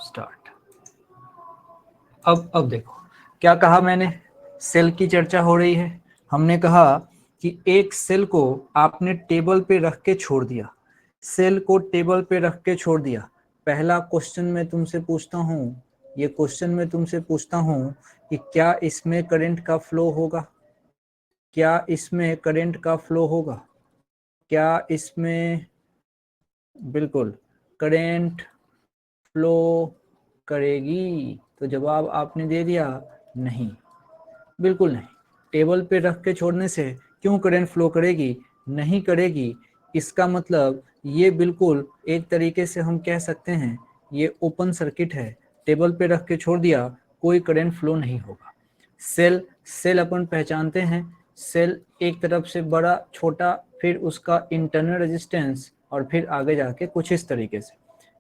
Start. अब देखो क्या कहा मैंने, सेल की चर्चा हो रही है। हमने कहा कि एक सेल को आपने टेबल पे रख के छोड़ दिया, सेल को टेबल पे रख के छोड़ दिया। पहला क्वेश्चन मैं तुमसे पूछता हूँ, ये क्वेश्चन मैं तुमसे पूछता हूँ कि क्या इसमें करंट का फ्लो होगा? क्या इसमें करंट का फ्लो होगा? क्या इसमें बिल्कुल करंट फ्लो करेगी? तो जवाब आपने दे दिया नहीं, बिल्कुल नहीं। टेबल पे रख के छोड़ने से क्यों करंट फ्लो करेगी? नहीं करेगी। इसका मतलब ये बिल्कुल एक तरीके से हम कह सकते हैं ये ओपन सर्किट है, टेबल पे रख के छोड़ दिया, कोई करंट फ्लो नहीं होगा। सेल अपन पहचानते हैं, सेल एक तरफ से बड़ा छोटा, फिर उसका इंटरनल रेजिस्टेंस और फिर आगे जाके कुछ इस तरीके से।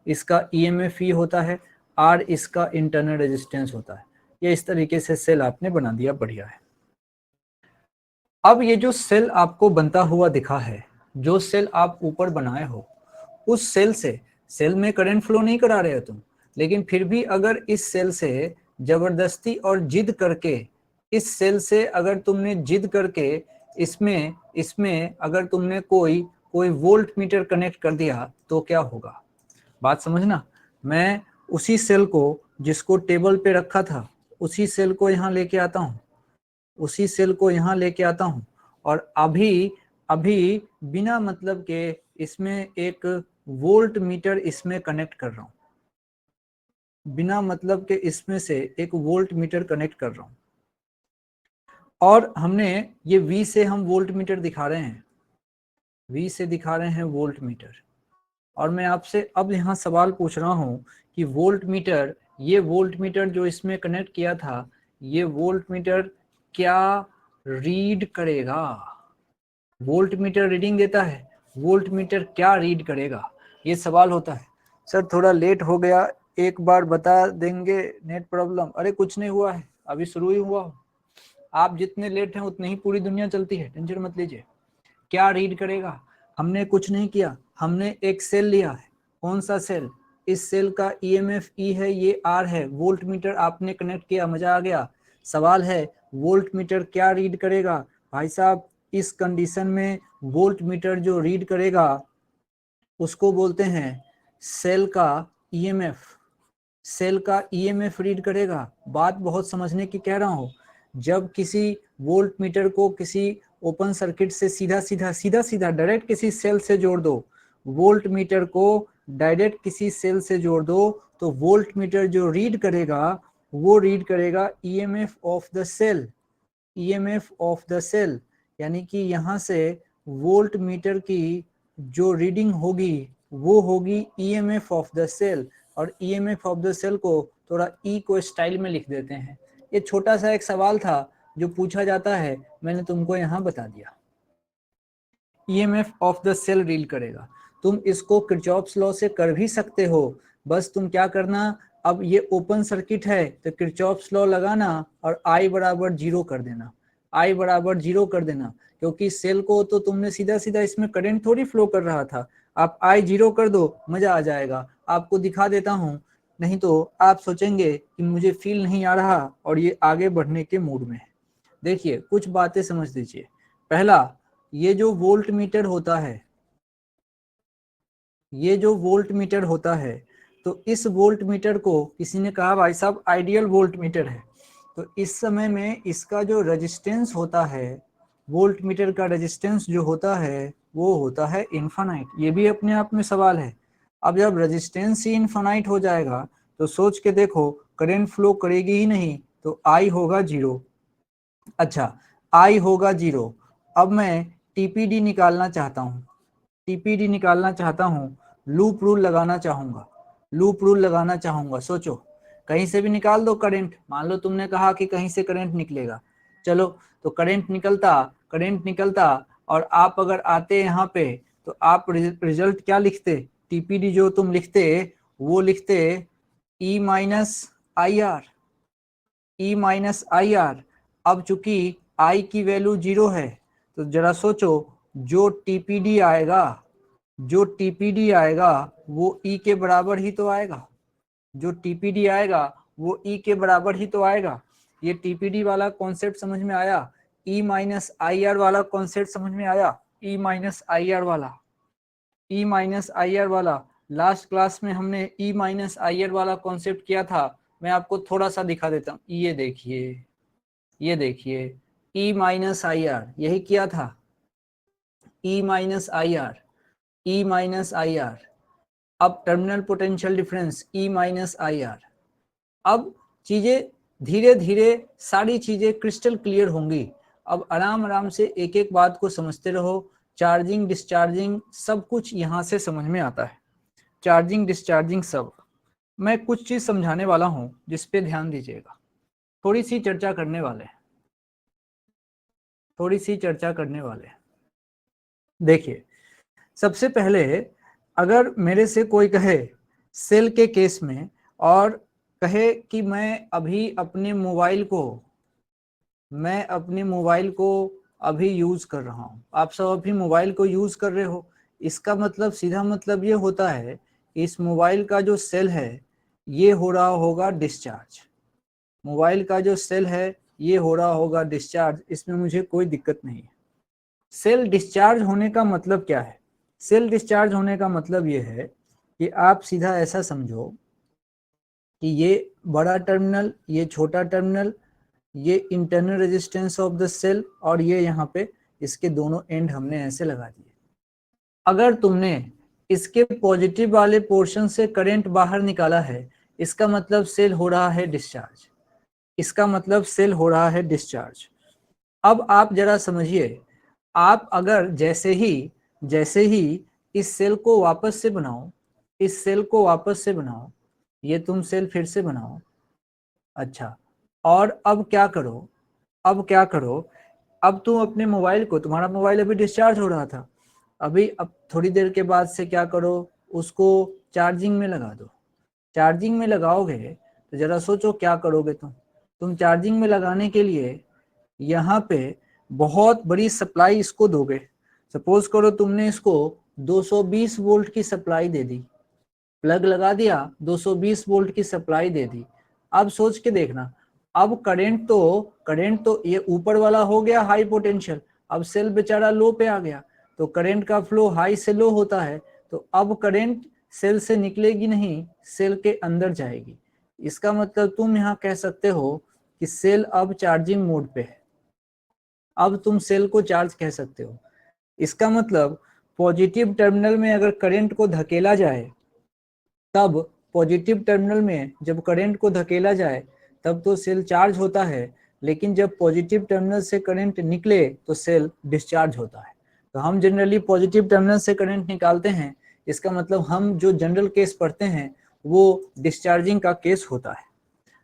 इसका ईएमएफ ई होता है, आर इसका इंटरनल रेजिस्टेंस होता है। ये इस तरीके से सेल आपने बना दिया, बढ़िया है। अब ये जो सेल आपको बनता हुआ दिखा है, जो सेल आप ऊपर बनाए हो, उस सेल से, सेल में करंट फ्लो नहीं करा रहे हो तुम, लेकिन फिर भी अगर इस सेल से जबरदस्ती और जिद करके, इस सेल से अगर तुमने जिद करके इसमें अगर तुमने कोई वोल्ट मीटर कनेक्ट कर दिया तो क्या होगा? बात समझना। मैं उसी सेल को जिसको टेबल पे रखा था, उसी सेल को यहाँ लेके आता हूँ, उसी सेल को यहाँ लेके आता हूँ, और अभी बिना मतलब के इसमें एक वोल्ट मीटर इसमें कनेक्ट कर रहा हूँ, बिना मतलब के इसमें से एक वोल्ट मीटर कनेक्ट कर रहा हूँ। और हमने ये V से हम वोल्ट मीटर दिखा रहे हैं, V से दिखा रहे हैं वोल्ट मीटर। और मैं आपसे अब यहाँ सवाल पूछ रहा हूँ कि वोल्ट मीटर, ये वोल्ट मीटर जो इसमें कनेक्ट किया था, ये वोल्ट मीटर क्या रीड करेगा? वोल्ट मीटर रीडिंग देता है, वोल्ट मीटर क्या रीड करेगा? ये सवाल होता है। सर थोड़ा लेट हो गया, एक बार बता देंगे, नेट प्रॉब्लम। अरे कुछ नहीं हुआ है, अभी शुरू ही हुआ। आप जितने लेट हैं उतनी ही पूरी दुनिया चलती है, टेंशन मत लीजिए। क्या रीड करेगा? हमने कुछ नहीं किया, हमने एक सेल लिया है। कौन सा सेल? इस सेल का ईएमएफ ई है, ये आर है, वोल्ट मीटर आपने कनेक्ट किया, मजा आ गया। सवाल है वोल्ट मीटर क्या रीड करेगा? भाई साहब इस कंडीशन में वोल्ट मीटर जो रीड करेगा उसको बोलते हैं सेल का ईएमएफ। सेल का ईएमएफ रीड करेगा। बात बहुत समझने की कह रहा हूँ। जब किसी वोल्ट मीटर को किसी ओपन सर्किट से सीधा डायरेक्ट किसी सेल से जोड़ दो, वोल्ट मीटर को डायरेक्ट किसी सेल से जोड़ दो, तो वोल्ट मीटर जो रीड करेगा वो रीड करेगा EMF of the cell, EMF of the cell. यानी कि यहाँ से वोल्ट मीटर की जो रीडिंग होगी वो होगी ईएमएफ ऑफ द सेल। और ईएमएफ ऑफ द सेल को थोड़ा ई को स्टाइल में लिख देते हैं। ये छोटा सा एक सवाल था जो पूछा जाता है, मैंने तुमको यहाँ बता दिया। EMF of the cell read करेगा। तुम इसको किरचॉफ्स लॉ से कर भी सकते हो, बस तुम क्या करना, अब ये ओपन सर्किट है तो किरचॉफ्स लॉ लगाना और I बराबर 0 कर देना, I बराबर 0 कर देना, क्योंकि सेल को तो तुमने सीधा इसमें करंट थोड़ी फ्लो कर रहा था। आप I 0 कर दो, मजा आ जाएगा। आपको दिखा देता हूँ, नहीं तो आप सोचेंगे कि मुझे फील नहीं आ रहा और ये आगे बढ़ने के मूड में है। देखिए कुछ बातें समझ लीजिए। पहला, ये जो वोल्ट मीटर होता है, ये जो वोल्ट मीटर होता है, तो इस वोल्ट मीटर को किसी ने कहा भाई साहब आइडियल वोल्ट मीटर है, तो इस समय में इसका जो रेजिस्टेंस होता है, वोल्ट मीटर का रेजिस्टेंस जो होता है वो होता है इनफाइनाइट। ये भी अपने आप में सवाल है। अब जब रेजिस्टेंस ही इनफाइनाइट हो जाएगा तो सोच के देखो, करंट फ्लो करेगी ही नहीं, तो आई होगा 0। अच्छा, आई होगा 0। अब मैं टीपीडी निकालना चाहता हूँ, टीपीडी निकालना चाहता हूँ, लूप रूल लगाना चाहूंगा, लूप रूल लगाना चाहूंगा। सोचो, कहीं से भी निकाल दो करंट, मान लो तुमने कहा कि कहीं से करंट निकलेगा, चलो तो करंट निकलता और आप अगर आते यहाँ पे तो आप रिजल्ट क्या लिखते? टीपीडी जो तुम लिखते वो लिखते E minus I R, E minus I R. अब चूंकि आई की वैल्यू 0 है तो जरा सोचो, जो टीपीडी आएगा, जो टीपीडी आएगा वो ई के बराबर ही तो आएगा। जो टीपीडी आएगा वो ई के बराबर ही तो आएगा। ये टीपीडी वाला कॉन्सेप्ट समझ में आया, ई माइनस आई आर वाला कॉन्सेप्ट समझ में आया, ई माइनस आई आर वाला, ई माइनस आई आर वाला। लास्ट क्लास में हमने ई माइनस आई आर वाला कॉन्सेप्ट किया था, मैं आपको थोड़ा सा दिखा देता हूँ। ये देखिए, ये देखिए, ई माइनस आई आर, यही किया था, E minus I R, E minus I R. अब terminal potential difference E minus I R. अब चीजें धीरे धीरे सारी चीजें क्रिस्टल क्लियर होंगी। अब आराम आराम से एक एक बात को समझते रहो। चार्जिंग डिस्चार्जिंग सब कुछ यहाँ से समझ में आता है, चार्जिंग डिस्चार्जिंग सब। मैं कुछ चीज समझाने वाला हूँ जिस पे ध्यान दीजिएगा, थोड़ी सी चर्चा करने वाले, थोड़ी सी चर्चा करने वाले। देखिए, सबसे पहले अगर मेरे से कोई कहे सेल के केस में, और कहे कि मैं अभी अपने मोबाइल को अभी यूज कर रहा हूँ, आप सब अभी मोबाइल को यूज कर रहे हो, इसका मतलब सीधा मतलब ये होता है इस मोबाइल का जो सेल है ये हो रहा होगा डिस्चार्ज। मोबाइल का जो सेल है ये हो रहा होगा डिस्चार्ज, इसमें मुझे कोई दिक्कत नहीं है। सेल डिस्चार्ज होने का मतलब क्या है? सेल डिस्चार्ज होने का मतलब ये है कि आप सीधा ऐसा समझो कि ये बड़ा टर्मिनल, ये छोटा टर्मिनल, ये internal resistance of the cell, और ये यहाँ पे इसके दोनों एंड हमने ऐसे लगा दिए। अगर तुमने इसके पॉजिटिव वाले पोर्शन से करंट बाहर निकाला है, इसका मतलब सेल हो रहा है डिस्चार्ज, इसका मतलब सेल हो रहा है डिस्चार्ज। अब आप जरा समझिए, आप अगर जैसे ही इस सेल को वापस से बनाओ, इस सेल को वापस से बनाओ, ये तुम सेल फिर से बनाओ, अच्छा, और अब क्या करो, अब क्या करो, अब तुम अपने मोबाइल को, तुम्हारा मोबाइल अभी डिस्चार्ज हो रहा था, अभी अब थोड़ी देर के बाद से क्या करो, उसको चार्जिंग में लगा दो। चार्जिंग में लगाओगे तो जरा सोचो क्या करोगे तुम चार्जिंग में लगाने के लिए यहाँ पे बहुत बड़ी सप्लाई इसको दोगे। सपोज करो तुमने इसको 220 वोल्ट की सप्लाई दे दी, प्लग लगा दिया, 220 वोल्ट की सप्लाई दे दी। अब सोच के देखना, अब करंट तो ये ऊपर वाला हो गया हाई पोटेंशियल, अब सेल बेचारा लो पे आ गया, तो करंट का फ्लो हाई से लो होता है, तो अब करंट सेल से निकलेगी नहीं, सेल के अंदर जाएगी। इसका मतलब तुम यहाँ कह सकते हो कि सेल अब चार्जिंग मोड पे है, अब तुम सेल को चार्ज कह सकते हो। इसका मतलब पॉजिटिव टर्मिनल में अगर करंट को धकेला जाए, तब पॉजिटिव टर्मिनल में जब करंट को धकेला जाए तब तो सेल चार्ज होता है, लेकिन जब पॉजिटिव टर्मिनल से करंट निकले तो सेल डिस्चार्ज होता है। तो हम जनरली पॉजिटिव टर्मिनल से करंट निकालते हैं, इसका मतलब हम जो जनरल केस पढ़ते हैं वो डिस्चार्जिंग का केस होता है,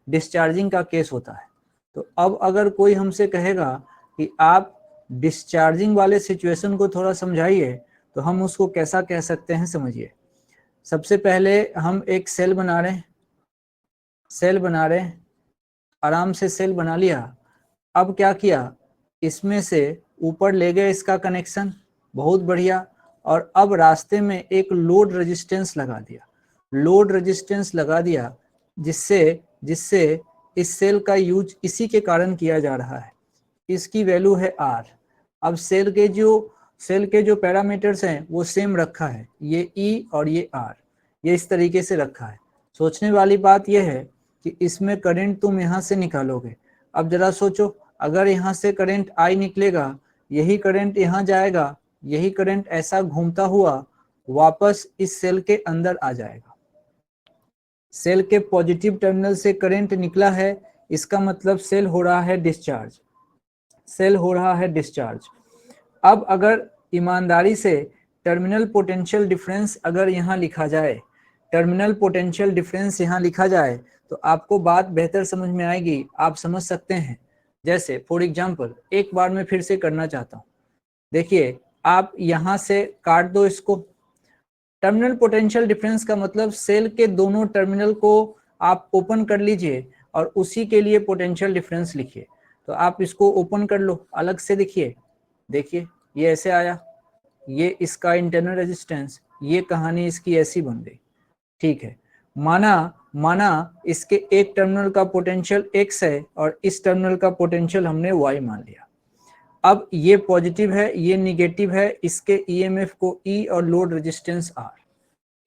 डिस्चार्जिंग का केस होता है। तो अब अगर कोई हमसे कहेगा कि आप डिस्चार्जिंग वाले सिचुएशन को थोड़ा समझाइए, तो हम उसको कैसा कह सकते हैं, समझिए। सबसे पहले हम एक सेल बना रहे हैं, सेल बना रहे हैं, आराम से सेल बना लिया। अब क्या किया, इसमें से ऊपर ले गए इसका कनेक्शन, बहुत बढ़िया, और अब रास्ते में एक लोड रेजिस्टेंस लगा दिया, लोड रेजिस्टेंस लगा दिया, जिससे जिससे इस सेल का यूज इसी के कारण किया जा रहा है। इसकी वैल्यू है R। अब सेल के जो पैरामीटर्स हैं वो सेम रखा है, ये E और ये R, ये इस तरीके से रखा है। सोचने वाली बात यह है कि इसमें करंट तुम यहाँ से निकालोगे। अब जरा सोचो, अगर यहाँ से करंट I निकलेगा, यही करंट यहाँ जाएगा, यही करंट ऐसा घूमता हुआ वापस इस सेल के अंदर आ जाएगा। सेल के पॉजिटिव टर्मिनल से करंट निकला है, इसका मतलब सेल हो रहा है डिस्चार्ज, सेल हो रहा है डिस्चार्ज। अब अगर ईमानदारी से टर्मिनल पोटेंशियल डिफरेंस अगर यहाँ लिखा जाए, टर्मिनल पोटेंशियल डिफरेंस यहाँ लिखा जाए, तो आपको बात बेहतर समझ में आएगी, आप समझ सकते हैं। जैसे फॉर एग्जांपल, एक बार मैं फिर से करना चाहता हूँ, देखिए, आप यहाँ से काट दो इसको। टर्मिनल पोटेंशियल डिफरेंस का मतलब सेल के दोनों टर्मिनल को आप ओपन कर लीजिए और उसी के लिए पोटेंशियल डिफरेंस लिखिए। तो आप इसको ओपन कर लो, अलग से देखिए ये ऐसे आया, ये इसका इंटरनल रेजिस्टेंस, ये कहानी इसकी ऐसी बन गई। ठीक है, माना माना इसके एक टर्मिनल का पोटेंशियल x है और इस टर्मिनल का पोटेंशियल हमने y मान लिया। अब ये पॉजिटिव है, ये निगेटिव है, इसके ईएमएफ को E और लोड रेजिस्टेंस R।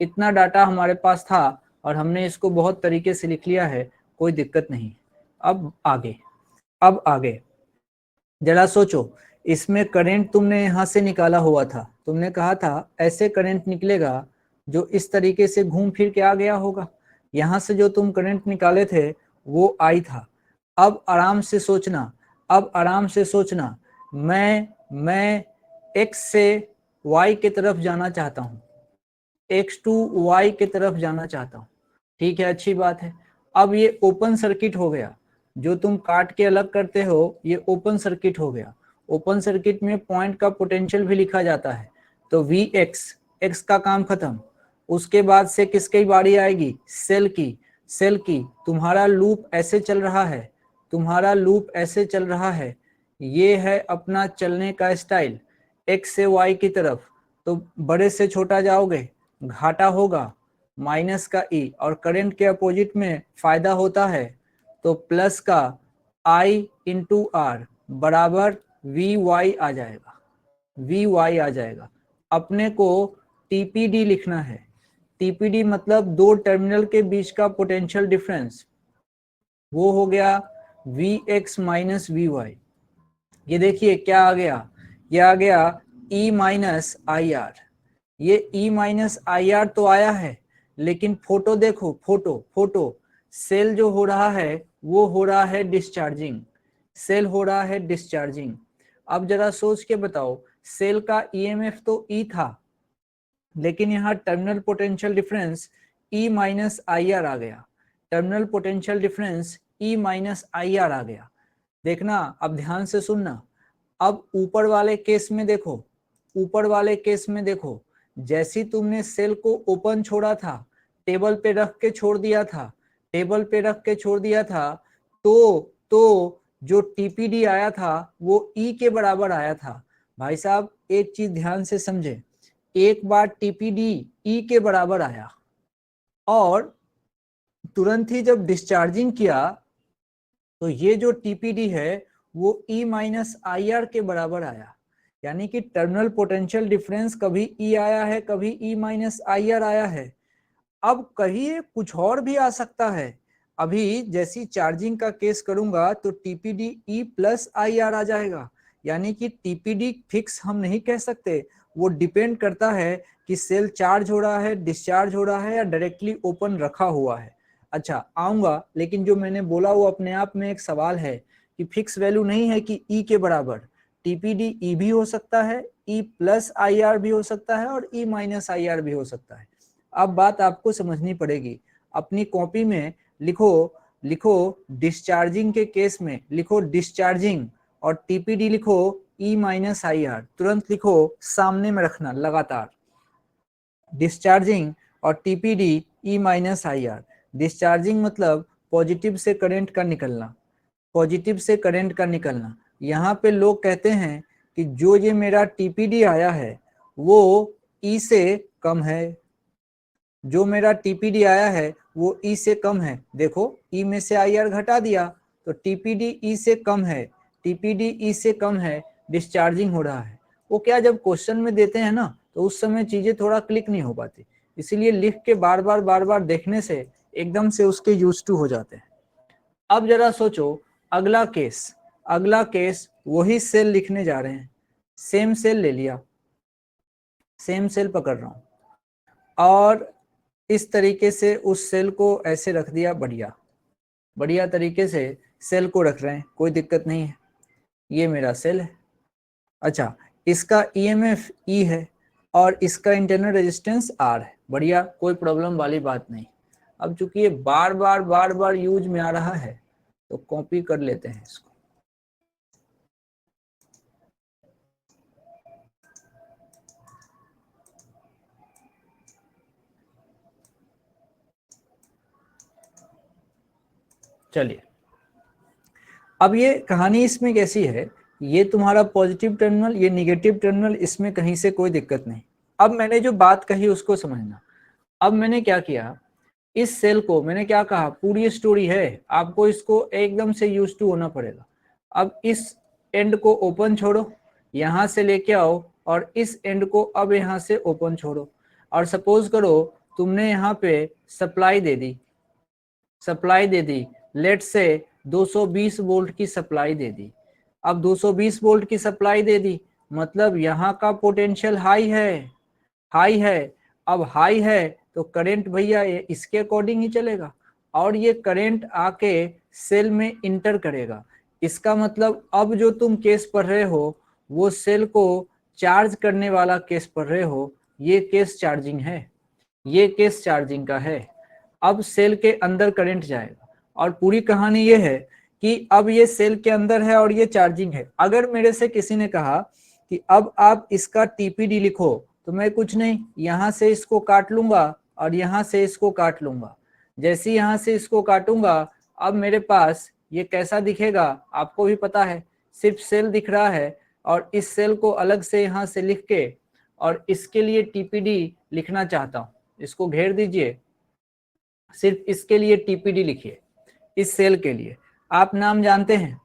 इतना डाटा हमारे पास था और हमने इसको बहुत तरीके से लिख लिया है, कोई दिक्कत नहीं। अब आगे जरा सोचो, इसमें करंट तुमने यहां से निकाला हुआ था, तुमने कहा था ऐसे करंट निकलेगा जो इस तरीके से घूम फिर के आ गया होगा। यहां से जो तुम करंट निकाले थे वो I था। अब आराम से सोचना, मैं x से y की तरफ जाना चाहता हूं, x टू y की तरफ जाना चाहता हूं। ठीक है, अच्छी बात है। अब ये ओपन सर्किट हो गया, जो तुम काट के अलग करते हो ये ओपन सर्किट हो गया। ओपन सर्किट में पॉइंट का पोटेंशियल भी लिखा जाता है। तो Vx, x का काम खत्म। उसके बाद से किसकी बारी आएगी? सेल की। तुम्हारा लूप ऐसे चल रहा है, ये है अपना चलने का स्टाइल, x से y की तरफ। तो बड़े से छोटा जाओगे, घाटा होगा, माइनस का E, और करंट के अपोजिट में फायदा होता है, तो प्लस का I इंटू आर बराबर Vy आ जाएगा। अपने को TPD लिखना है। TPD मतलब दो टर्मिनल के बीच का पोटेंशियल डिफरेंस, वो हो गया Vx माइनस Vy। ये देखिए क्या आ गया, ये आ गया E माइनस आई आर। ये E माइनस आई आर तो आया है, लेकिन फोटो देखो, फोटो सेल जो हो रहा है वो हो रहा है डिस्चार्जिंग। अब जरा सोच के बताओ, सेल का ईएमएफ तो E था, लेकिन यहाँ terminal potential difference E minus I R आ गया। Terminal potential difference E minus I R आ गया। देखना, अब ध्यान से सुनना। अब ऊपर वाले केस में देखो, जैसी तुमने सेल को ओपन छोड़ा था, टेबल पे रख के छोड़ दिया था, तो जो टीपीडी आया था वो ई के बराबर आया था। भाई साहब एक चीज ध्यान से समझे, एक बार टीपीडी ई के बराबर आया और तुरंत ही जब डिस्चार्जिंग किया तो ये जो टीपीडी है वो E माइनस आई आर के बराबर आया। यानी कि टर्मिनल पोटेंशियल डिफरेंस कभी E आया है, कभी E माइनस आई आर आया है। अब कहिए कुछ और भी आ सकता है। अभी जैसी चार्जिंग का केस करूंगा तो TPD E plus I R आ जाएगा। यानी कि टीपीडी फिक्स हम नहीं कह सकते, वो डिपेंड करता है कि सेल चार्ज हो रहा है, डिस्चार्ज हो रहा है या डायरेक्टली ओपन रखा हुआ है। अच्छा आऊंगा, लेकिन जो मैंने बोला वो अपने आप में एक सवाल है कि फिक्स वैल्यू नहीं है कि E के बराबर। टीपीडी E भी हो सकता है, E प्लस आई आर भी हो सकता है और E माइनस आई आर भी हो सकता है। अब बात आपको समझनी पड़ेगी। अपनी कॉपी में लिखो डिस्चार्जिंग के केस में लिखो डिस्चार्जिंग और टीपीडी लिखो E माइनस आई आर। तुरंत लिखो, सामने में रखना लगातार, डिस्चार्जिंग और TPD E minus I are. Discharging मतलब पॉजिटिव से करंट का निकलना। यहाँ पे लोग कहते हैं कि जो ये मेरा टीपीडी आया है वो E से कम है, जो मेरा टीपीडी आया है वो E से कम है। देखो E में से आई आर घटा दिया तो टीपीडी E से कम है, डिस्चार्जिंग हो रहा है। वो क्या जब क्वेश्चन में देते हैं ना तो उस समय चीजें थोड़ा क्लिक नहीं हो पाती, इसीलिए लिख के बार बार देखने से एकदम से उसके यूज टू हो जाते हैं। अब जरा सोचो अगला केस वही सेल लिखने जा रहे हैं, सेम सेल ले लिया, सेम सेल पकड़ रहा हूं और इस तरीके से उस सेल को ऐसे रख दिया, बढ़िया तरीके से सेल को रख रहे हैं, कोई दिक्कत नहीं है। ये मेरा सेल है। अच्छा, इसका ईएमएफ E है और इसका इंटरनल रेजिस्टेंस R है, बढ़िया, कोई प्रॉब्लम वाली बात नहीं। अब चूंकि ये बार बार यूज में आ रहा है तो कॉपी कर लेते हैं इसको। चलिए, अब ये कहानी इसमें कैसी है, ये तुम्हारा पॉजिटिव टर्मिनल, ये निगेटिव टर्मिनल, इसमें कहीं से कोई दिक्कत नहीं। अब मैंने जो बात कही उसको समझना। अब मैंने क्या किया, इस सेल को मैंने क्या कहा, पूरी स्टोरी है, आपको इसको एकदम से यूज टू होना पड़ेगा। अब इस एंड को ओपन छोड़ो, यहां से लेके आओ, और इस एंड को अब यहां से ओपन छोड़ो, और सपोज करो तुमने यहाँ पे सप्लाई दे दी, लेट से 220 वोल्ट की सप्लाई दे दी। अब 220 वोल्ट की सप्लाई दे दी, मतलब यहाँ का पोटेंशियल हाई है। अब हाई है तो करंट भैया इसके अकॉर्डिंग ही चलेगा, और ये करंट आके सेल में इंटर करेगा। इसका मतलब अब जो तुम केस पढ़ रहे हो वो सेल को चार्ज करने वाला केस पढ़ रहे हो, ये केस चार्जिंग है, ये केस चार्जिंग का है। अब सेल के अंदर करंट जाएगा, और पूरी कहानी ये है कि अब ये सेल के अंदर है और ये चार्जिंग है। अगर मेरे से किसी ने कहा कि अब आप इसका टीपीडी लिखो, तो मैं कुछ नहीं, यहां से इसको काट लूंगा और यहां से इसको काट लूंगा। जैसे यहां से इसको काटूंगा, अब मेरे पास ये कैसा दिखेगा आपको भी पता है, सिर्फ सेल दिख रहा है, और इस सेल को अलग से यहां से लिख के, और इसके लिए टीपीडी लिखना चाहता हूं, इसको घेर दीजिए, सिर्फ इसके लिए टीपीडी लिखिए, इस सेल के लिए। आप नाम जानते हैं,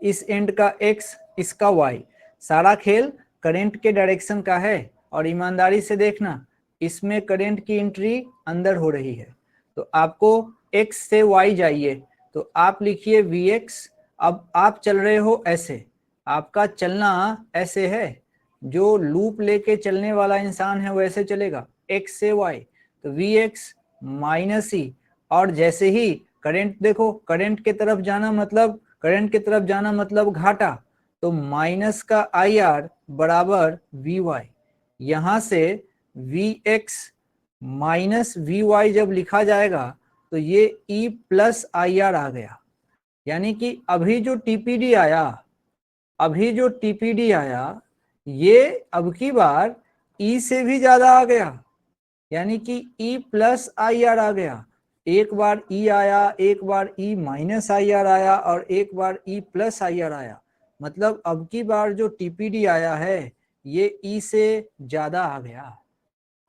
इस एंड का x, इसका y, सारा खेल करंट के डायरेक्शन का है। और ईमानदारी से देखना, इसमें करंट की एंट्री अंदर हो रही है, तो आपको x से y जाइए, तो आप लिखिए vx। अब आप चल रहे हो ऐसे, आपका चलना ऐसे है, जो लूप लेके चलने वाला इंसान है वो ऐसे चलेगा x से y, तो vx माइनस ई। और जैसे ही करंट देखो, करंट के तरफ जाना मतलब घाटा, तो माइनस का आई आर बराबर वी वाई। यहां से V X minus V Y जब लिखा जाएगा तो ये ई प्लस आई आर आ गया। यानी कि अभी जो टीपीडी आया ये अब की बार ई से भी ज्यादा आ गया, यानी कि ई प्लस आई आर आ गया। एक बार ई आया, एक बार ई माइनस आई आर आया, और एक बार ई प्लस आई आर आया। मतलब अब की बार जो टीपीडी आया है ये ई से ज्यादा आ गया,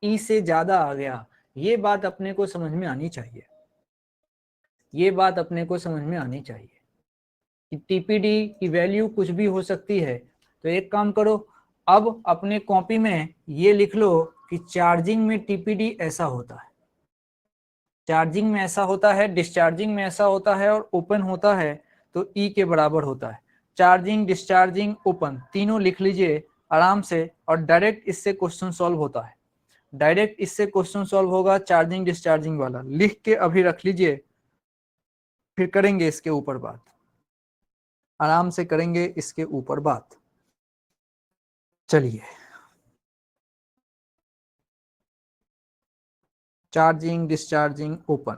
ई से ज्यादा आ गया। ये बात अपने को समझ में आनी चाहिए, ये बात अपने को समझ में आनी चाहिए कि टीपीडी की वैल्यू कुछ भी हो सकती है। तो एक काम करो, अब अपने कॉपी में ये लिख लो कि चार्जिंग में टीपीडी ऐसा होता है, चार्जिंग में ऐसा होता है, डिस्चार्जिंग में ऐसा होता है, और ओपन होता है तो ई के बराबर होता है। चार्जिंग, डिस्चार्जिंग, ओपन तीनों लिख लीजिए आराम से, और डायरेक्ट इससे क्वेश्चन सॉल्व होता है, डायरेक्ट इससे क्वेश्चन सॉल्व होगा चार्जिंग डिस्चार्जिंग वाला। लिख के अभी रख लीजिए, फिर करेंगे इसके ऊपर बात, आराम से करेंगे इसके ऊपर बात। चलिए, चार्जिंग, डिस्चार्जिंग, ओपन।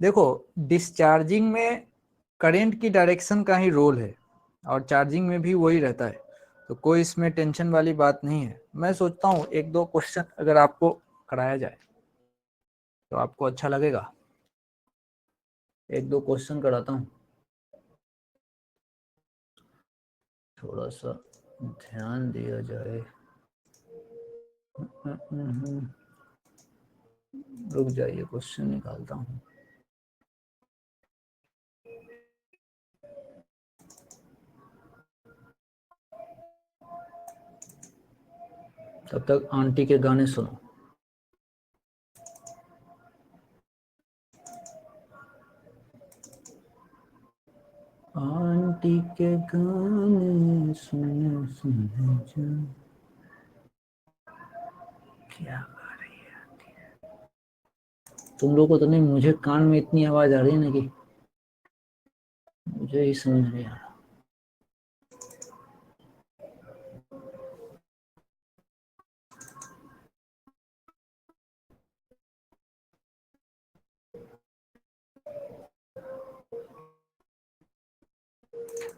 देखो, डिस्चार्जिंग में करंट की डायरेक्शन का ही रोल है, और चार्जिंग में भी वही रहता है, तो कोई इसमें टेंशन वाली बात नहीं है। मैं सोचता हूँ एक दो क्वेश्चन अगर आपको कराया जाए तो आपको अच्छा लगेगा, एक दो क्वेश्चन कराता हूँ, थोड़ा सा ध्यान दिया जाए। रुक जाइए, क्वेश्चन निकालता हूँ। तब तक आंटी के गाने सुनो। आंटी के गाने सुने सुने जा, क्या गा रही है तुम लोग को? तो नहीं, मुझे कान में इतनी आवाज आ रही है ना कि मुझे ही समझ नहीं आ रहा।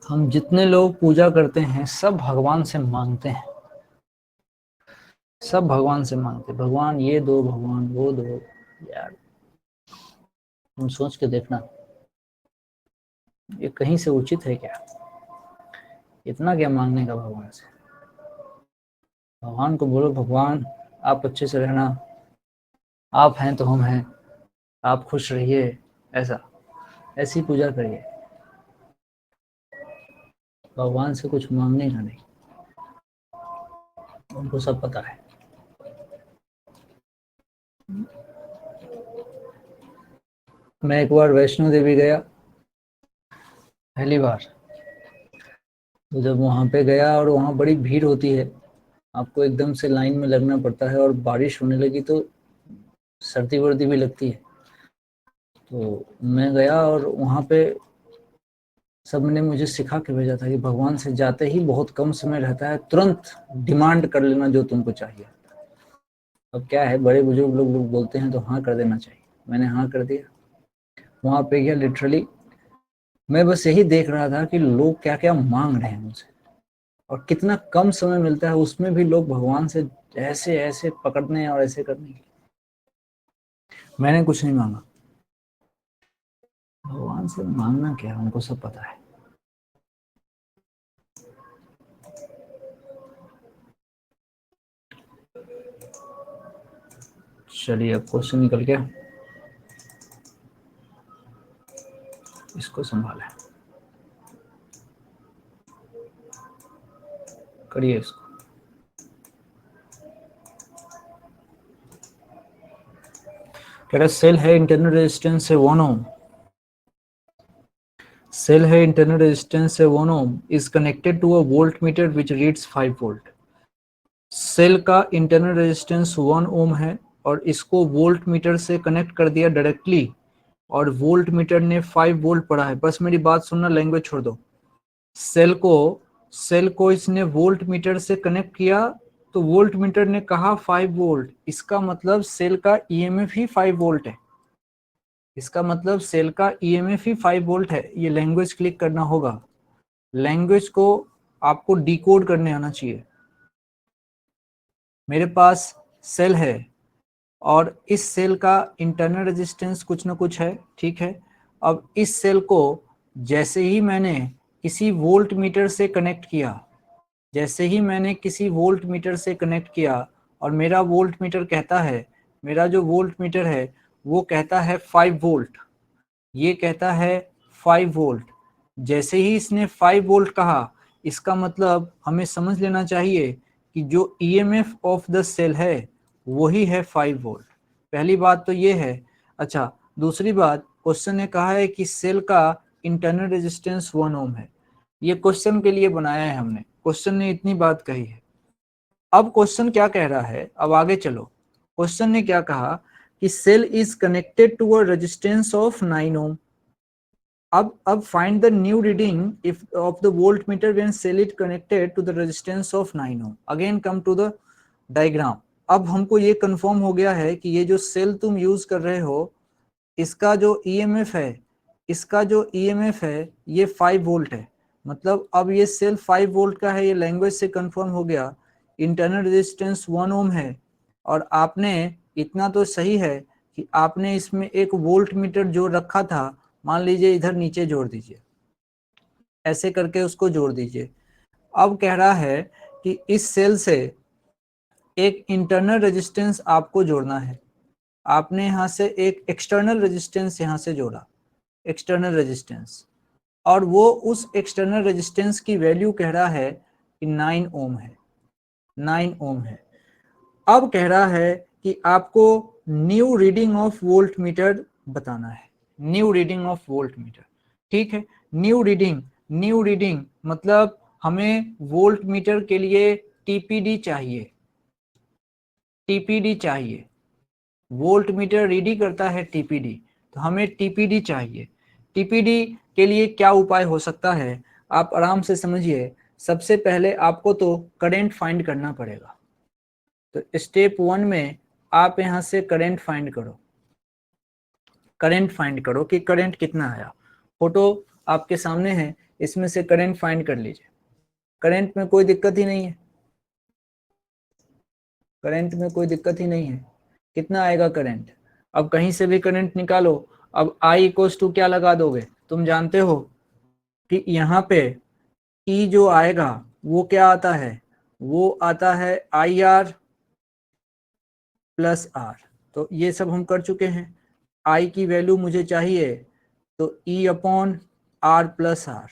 हम जितने लोग पूजा करते हैं सब भगवान से मांगते हैं, सब भगवान से मांगते, भगवान ये दो, भगवान वो दो। यार तुम सोच के देखना, ये कहीं से उचित है क्या? इतना क्या मांगने का भगवान से? भगवान को बोलो, भगवान आप अच्छे से रहना, आप हैं तो हम हैं, आप खुश रहिए, ऐसी पूजा करिए, भगवान से कुछ मांगने का नहीं, उनको सब पता है। मैं एक बार वैष्णो देवी गया, पहली बार, तो जब वहाँ पे गया और वहाँ बड़ी भीड़ होती है, आपको एकदम से लाइन में लगना पड़ता है, और बारिश होने लगी तो सर्दी वर्दी भी लगती है। तो मैं गया और वहाँ पे सबने मुझे सिखा के भेजा था कि भगवान से जाते ही बहुत कम समय रहता है, तुरंत डिमांड कर लेना जो तुमको चाहिए। अब क्या है, बड़े बुजुर्ग लोग बोलते हैं तो हाँ कर देना चाहिए, मैंने हाँ कर दिया। वहाँ पे गया, लिटरली मैं बस यही देख रहा था कि लोग क्या क्या मांग रहे हैं मुझसे, और कितना कम समय मिलता है, उसमें भी लोग भगवान से ऐसे ऐसे पकड़ने और ऐसे करने। मैंने कुछ नहीं मांगा, भगवान से मांगना क्या, उनको सब पता है। चलिए अब क्वेश्चन निकल गया, इसको संभाले, करिए इसको। कह रहा सेल है इंटरनल रेजिस्टेंस से 1 ओम, सेल है इंटरनल रेजिस्टेंस से 1 ohm is connected to a voltmeter which reads 5 volt. Cell का इंटरनल रेजिस्टेंस 1 ओम है और इसको वोल्ट मीटर से कनेक्ट कर दिया डायरेक्टली, और वोल्ट मीटर ने 5 वोल्ट पढ़ा है। बस मेरी बात सुनना, लैंग्वेज छोड़ दो। सेल को इसने वोल्ट मीटर से कनेक्ट किया, तो वोल्ट मीटर ने कहा 5 वोल्ट, इसका मतलब सेल का ईएमएफ ही 5 वोल्ट है, इसका मतलब सेल का ईएमएफ ही 5 वोल्ट है। ये लैंग्वेज क्लिक करना होगा, लैंग्वेज को आपको डिकोड करने आना चाहिए। मेरे पास सेल है और इस सेल का इंटरनल रेजिस्टेंस कुछ ना कुछ है, ठीक है। अब इस सेल को जैसे ही मैंने किसी वोल्ट मीटर से कनेक्ट किया, जैसे ही मैंने किसी वोल्ट मीटर से कनेक्ट किया, और मेरा वोल्ट मीटर कहता है, मेरा जो वोल्ट मीटर है वो कहता है 5 वोल्ट, ये कहता है 5 वोल्ट। जैसे ही इसने 5 वोल्ट कहा, इसका मतलब हमें समझ लेना चाहिए कि जो ईएमएफ ऑफ द सेल है वही है 5 वोल्ट। पहली बात तो ये है। अच्छा, दूसरी बात, क्वेश्चन ने कहा है कि सेल का इंटरनल रेजिस्टेंस 1 ओम है। ये क्वेश्चन के लिए बनाया है हमने, क्वेश्चन ने इतनी बात कही है। अब क्वेश्चन क्या कह रहा है, अब आगे चलो। क्वेश्चन ने क्या कहा कि cell is connected to a resistance of 9 ohm. अब find the new reading if of the voltmeter when cell is connected to the resistance of 9 ohm. Again come to the diagram. अब हमको ये confirm हो गया है कि ये जो सेल तुम यूज कर रहे हो, इसका जो ईएमएफ है, इसका जो ईएमएफ है ये 5 वोल्ट है। मतलब अब ये सेल 5 वोल्ट का है, ये लैंग्वेज से कंफर्म हो गया। इंटरनल रेजिस्टेंस 1 ओम है, और आपने इतना तो सही है कि आपने इसमें एक वोल्ट मीटर जो रखा था, मान लीजिए इधर नीचे जोड़ दीजिए, ऐसे करके उसको जोड़ दीजिए। अब कह रहा है कि इस सेल से एक इंटरनल रेजिस्टेंस आपको जोड़ना है। आपने यहां से एक एक्सटर्नल रेजिस्टेंस यहां से जोड़ा, एक्सटर्नल रेजिस्टेंस, और वो उस एक्सटर्नल रेजिस्टेंस की वैल्यू कह रहा है कि 9 ओम है, 9 ओम है। अब कह रहा है कि आपको new reading of volt meter बताना है, new reading of volt meter, ठीक है। न्यू रीडिंग मतलब हमें वोल्ट मीटर के लिए टीपीडी चाहिए, टीपीडी चाहिए। वोल्ट मीटर रीडिंग करता है टीपीडी, तो हमें टीपीडी चाहिए। टीपीडी के लिए क्या उपाय हो सकता है, आप आराम से समझिए। सबसे पहले आपको तो करंट फाइंड करना पड़ेगा। तो स्टेप 1 में आप यहां से करंट फाइंड करो, करंट फाइंड करो कि करंट कितना आया। फोटो आपके सामने है, इसमें से करंट फाइंड कर लीजिए। करंट में कोई दिक्कत ही नहीं है, करंट में कोई दिक्कत ही नहीं है। कितना आएगा करंट, अब कहीं से भी करंट निकालो। अब आई इक्वल्स टू क्या लगा दोगे, तुम जानते हो कि यहाँ पे ई जो आएगा वो क्या आता है, वो आता है आई आर प्लस आर। तो ये सब हम कर चुके हैं। आई की वैल्यू मुझे चाहिए, तो E upon R plus R.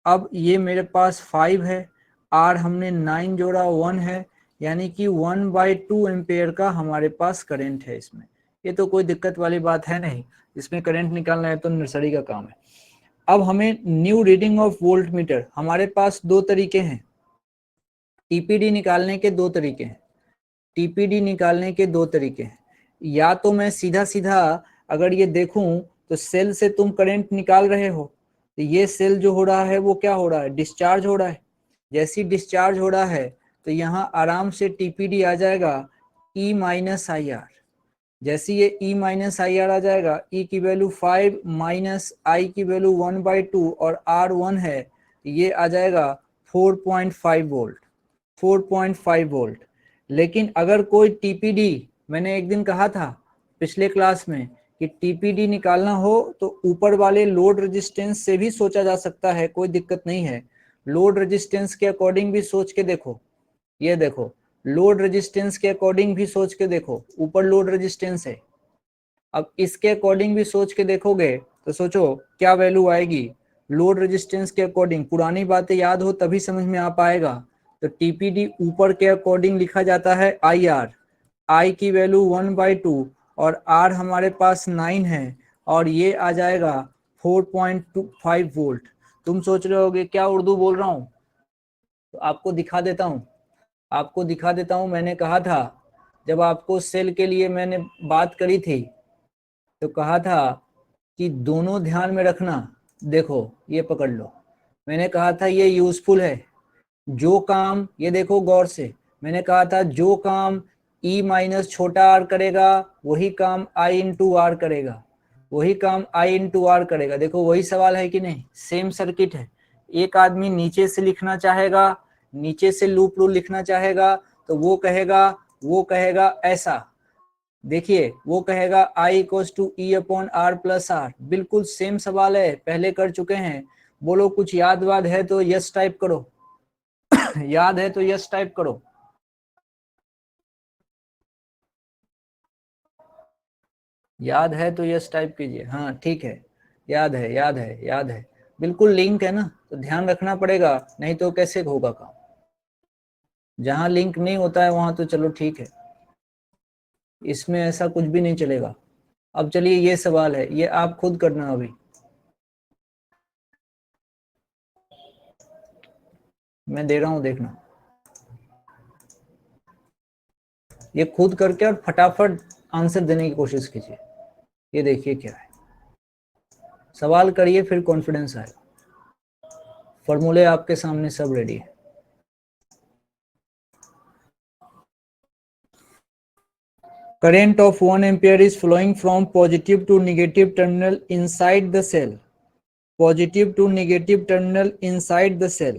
अब ये मेरे पास 5 है, आर हमने 9 जोड़ा 1 है, यानी कि 1/2 एम्पेयर का हमारे पास करंट है इसमें। ये तो कोई दिक्कत वाली बात है नहीं, इसमें करंट निकालना है तो नर्सरी का काम है। अब हमें new reading of volt meter, हमारे पास दो तरीके हैं टीपीडी निकालने के, दो तरीके हैं टीपीडी निकालने के, दो तरीके हैं। या तो मैं सीधा सीधा अगर ये देखूं तो सेल से तुम करंट निकाल रहे हो, तो ये सेल जो हो रहा है वो क्या हो रहा है, डिस्चार्ज हो रहा है। जैसे डिस्चार्ज हो रहा है तो यहाँ आराम से टीपीडी आ जाएगा E माइनस आई आर। जैसे ये E माइनस आई आर आ जाएगा, E की वैल्यू 5 माइनस आई की वैल्यू 1/2 और R 1 है, ये आ जाएगा 4.5 वोल्ट, 4.5 वोल्ट। लेकिन अगर कोई टीपीडी, मैंने एक दिन कहा था पिछले क्लास में कि टीपीडी निकालना हो तो ऊपर वाले लोड रेजिस्टेंस से भी सोचा जा सकता है, कोई दिक्कत नहीं है। लोड रेजिस्टेंस के अकॉर्डिंग भी सोच के देखो, ये देखो लोड रेजिस्टेंस के अकॉर्डिंग भी सोच के देखो, ऊपर लोड रेजिस्टेंस है। अब इसके अकॉर्डिंग भी सोच के देखोगे तो सोचो क्या वैल्यू आएगी। लोड रेजिस्टेंस के अकॉर्डिंग पुरानी बातें याद हो तभी समझ में आ पाएगा। तो टीपीडी ऊपर के अकॉर्डिंग लिखा जाता है आई आर, आई की वैल्यू 1/2 और आर हमारे पास 9 है, और ये आ जाएगा 4.25 वोल्ट। तुम सोच रहे होगे क्या उर्दू बोल रहा हूँ, तो आपको दिखा देता हूँ, आपको दिखा देता हूँ। मैंने कहा था जब आपको सेल के लिए मैंने बात करी थी तो कहा था कि दोनों ध्यान में रखना। देखो ये पकड़ लो, मैंने कहा था ये यूजफुल है। जो काम, ये देखो गौर से, मैंने कहा था जो काम E माइनस छोटा आर करेगा वही काम I इंटू आर करेगा, वही काम I इंटू आर करेगा। देखो वही सवाल है कि नहीं, सेम सर्किट है। एक आदमी नीचे से लिखना चाहेगा, नीचे से लूप रूल लिखना चाहेगा तो वो कहेगा ऐसा, देखिए वो कहेगा I equals to E upon R plus R. बिल्कुल सेम सवाल है, पहले कर चुके हैं। बोलो कुछ याद वाद है तो यस टाइप करो याद है तो यस टाइप करो। याद है तो यस टाइप कीजिए। हाँ ठीक है, याद है, याद है, याद है, बिल्कुल लिंक है ना, तो ध्यान रखना पड़ेगा, नहीं तो कैसे होगा काम। जहां लिंक नहीं होता है वहां तो चलो ठीक है, इसमें ऐसा कुछ भी नहीं चलेगा। अब चलिए ये सवाल है, ये आप खुद करना अभी, मैं दे रहा हूं देखना। ये खुद करके और फटाफट आंसर देने की कोशिश कीजिए। ये देखिए क्या है, सवाल करिए फिर कॉन्फिडेंस आएगा। फॉर्मूले आपके सामने सब रेडी है। Current of 1 ampere is flowing from positive to negative terminal inside the cell. Positive to negative terminal inside the cell.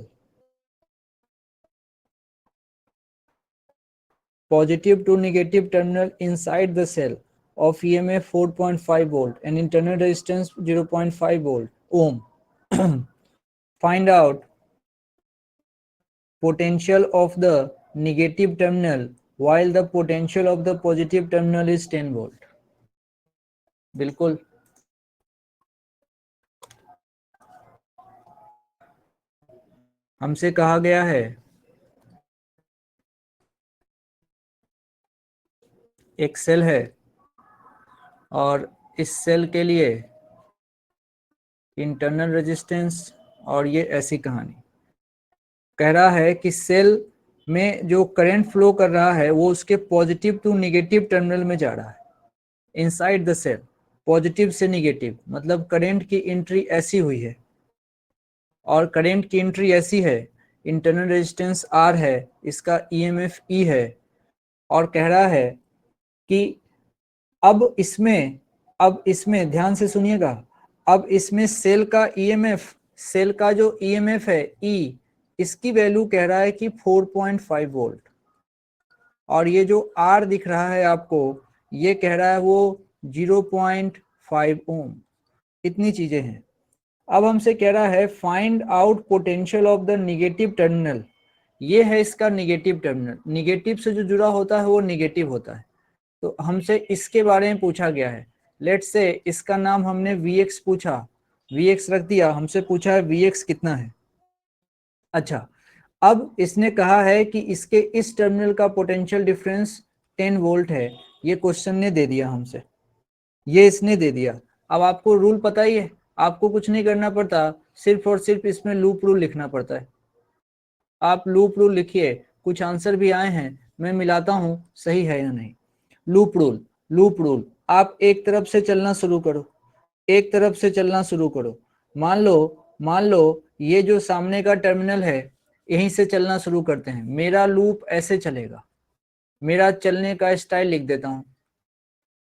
Positive to negative terminal inside the cell of EMF 4.5 volt and internal resistance 0.5 volt ohm. Find out potential of the negative terminal while the potential of the positive terminal is 10 volt. बिल्कुल हमसे कहा गया है एक cell है और इस cell के लिए इंटरनल रेजिस्टेंस, और ये ऐसी कहानी कह रहा है कि सेल में जो करंट फ्लो कर रहा है वो उसके पॉजिटिव टू नेगेटिव टर्मिनल में जा रहा है इनसाइड द सेल। पॉजिटिव से नेगेटिव मतलब करंट की एंट्री ऐसी हुई है, और करंट की एंट्री ऐसी है, इंटरनल रेजिस्टेंस R है, इसका EMF E है, और कह रहा है कि अब इसमें ध्यान से सुनिएगा, अब इसमें सेल का EMF, सेल का जो EMF है E, इसकी वैल्यू कह रहा है कि 4.5 वोल्ट, और ये जो R दिख रहा है आपको ये कह रहा है वो 0.5 ओम। इतनी चीजें हैं। अब हमसे कह रहा है find out potential of the negative terminal. ये है इसका नेगेटिव टर्मिनल, नेगेटिव से जो जुड़ा होता है वो नेगेटिव होता है, तो हमसे इसके बारे में पूछा गया है। लेट्स से इसका नाम हमने Vx पूछा, Vx रख दिया, हमसे पूछा है Vx कितना है। अच्छा, अब इसने कहा है कि इसके इस टर्मिनल का पोटेंशियल डिफरेंस 10 वोल्ट है, ये क्वेश्चन ने दे दिया हमसे, ये इसने दे दिया। अब आपको रूल पता ही है, आपको कुछ नहीं करना पड़ता, सिर्फ और सिर्फ इसमें लूप रूल लिखना पड़ता है। आप लूप रूल लिखिए, कुछ आंसर भी आए हैं, मैं मिलाता हूं सही है या नहीं। लूप रूल, लूप रूल, आप एक तरफ से चलना शुरू करो, एक तरफ से चलना शुरू करो। मान लो ये जो सामने का टर्मिनल है, यहीं से चलना शुरू करते हैं। मेरा लूप ऐसे चलेगा, मेरा चलने का स्टाइल लिख देता हूं,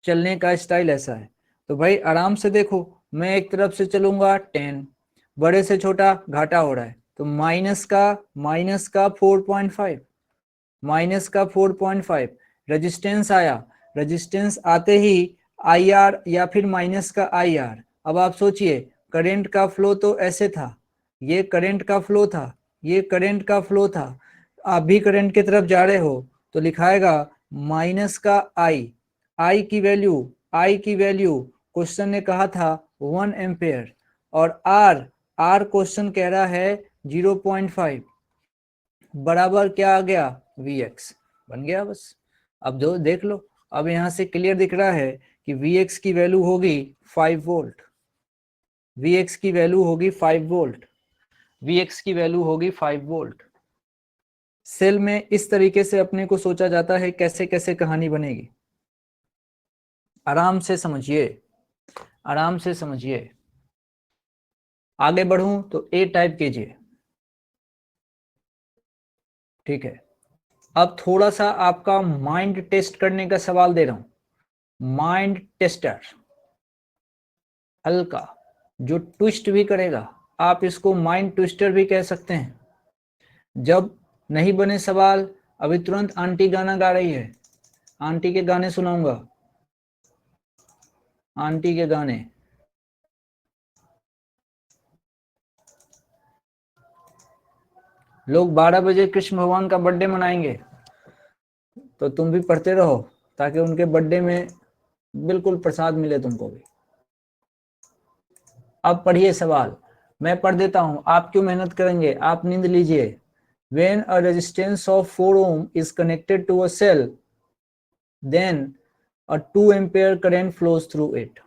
चलने का स्टाइल ऐसा है। तो भाई आराम से देखो, मैं एक तरफ से चलूंगा 10, बड़े से छोटा घाटा हो रहा है, तो माइनस का 4.5, माइनस का 4.5, रेजिस्टेंस आया, रेजिस्टेंस आते ही IR या फिर माइनस का IR। अब आप सोचिए, करंट का फ्लो तो ऐसे था, ये करंट का फ्लो था, ये करंट का फ्लो था, आप भी करंट की तरफ जा रहे हो तो लिखाएगा माइनस का I की वैल्यू क्वेश्चन ने कहा था 1 एम्पेयर, और R क्वेश्चन कह रहा है 0.5, बराबर क्या आ गया, Vx बन गया बस। अब जो देख लो, अब यहां से क्लियर दिख रहा है कि Vx की वैल्यू होगी 5 वोल्ट, Vx की वैल्यू होगी 5 वोल्ट, Vx की वैल्यू होगी 5 वोल्ट। सेल में इस तरीके से अपने को सोचा जाता है, कैसे कैसे कहानी बनेगी, आराम से समझिए, आराम से समझिए। आगे बढ़ूं तो ए टाइप कीजिए, ठीक है। अब थोड़ा सा आपका माइंड टेस्ट करने का सवाल दे रहा हूं, माइंड टेस्टर, हल्का, जो ट्विस्ट भी करेगा, आप इसको माइंड ट्विस्टर भी कह सकते हैं। जब नहीं बने सवाल, अभी तुरंत आंटी गाना गा रही है, आंटी के गाने सुनाऊंगा, आंटी के गाने। लोग 12 बजे कृष्ण भगवान का बर्थडे मनाएंगे, तो तुम भी पढ़ते रहो ताकि उनके बर्थडे में बिल्कुल प्रसाद मिले तुमको भी। अब पढ़िए सवाल, मैं पढ़ देता हूं, आप क्यों मेहनत करेंगे, आप नींद लीजिए। When a resistance of 4 ohm is connected to a cell, then a 2 ampere current flows through it.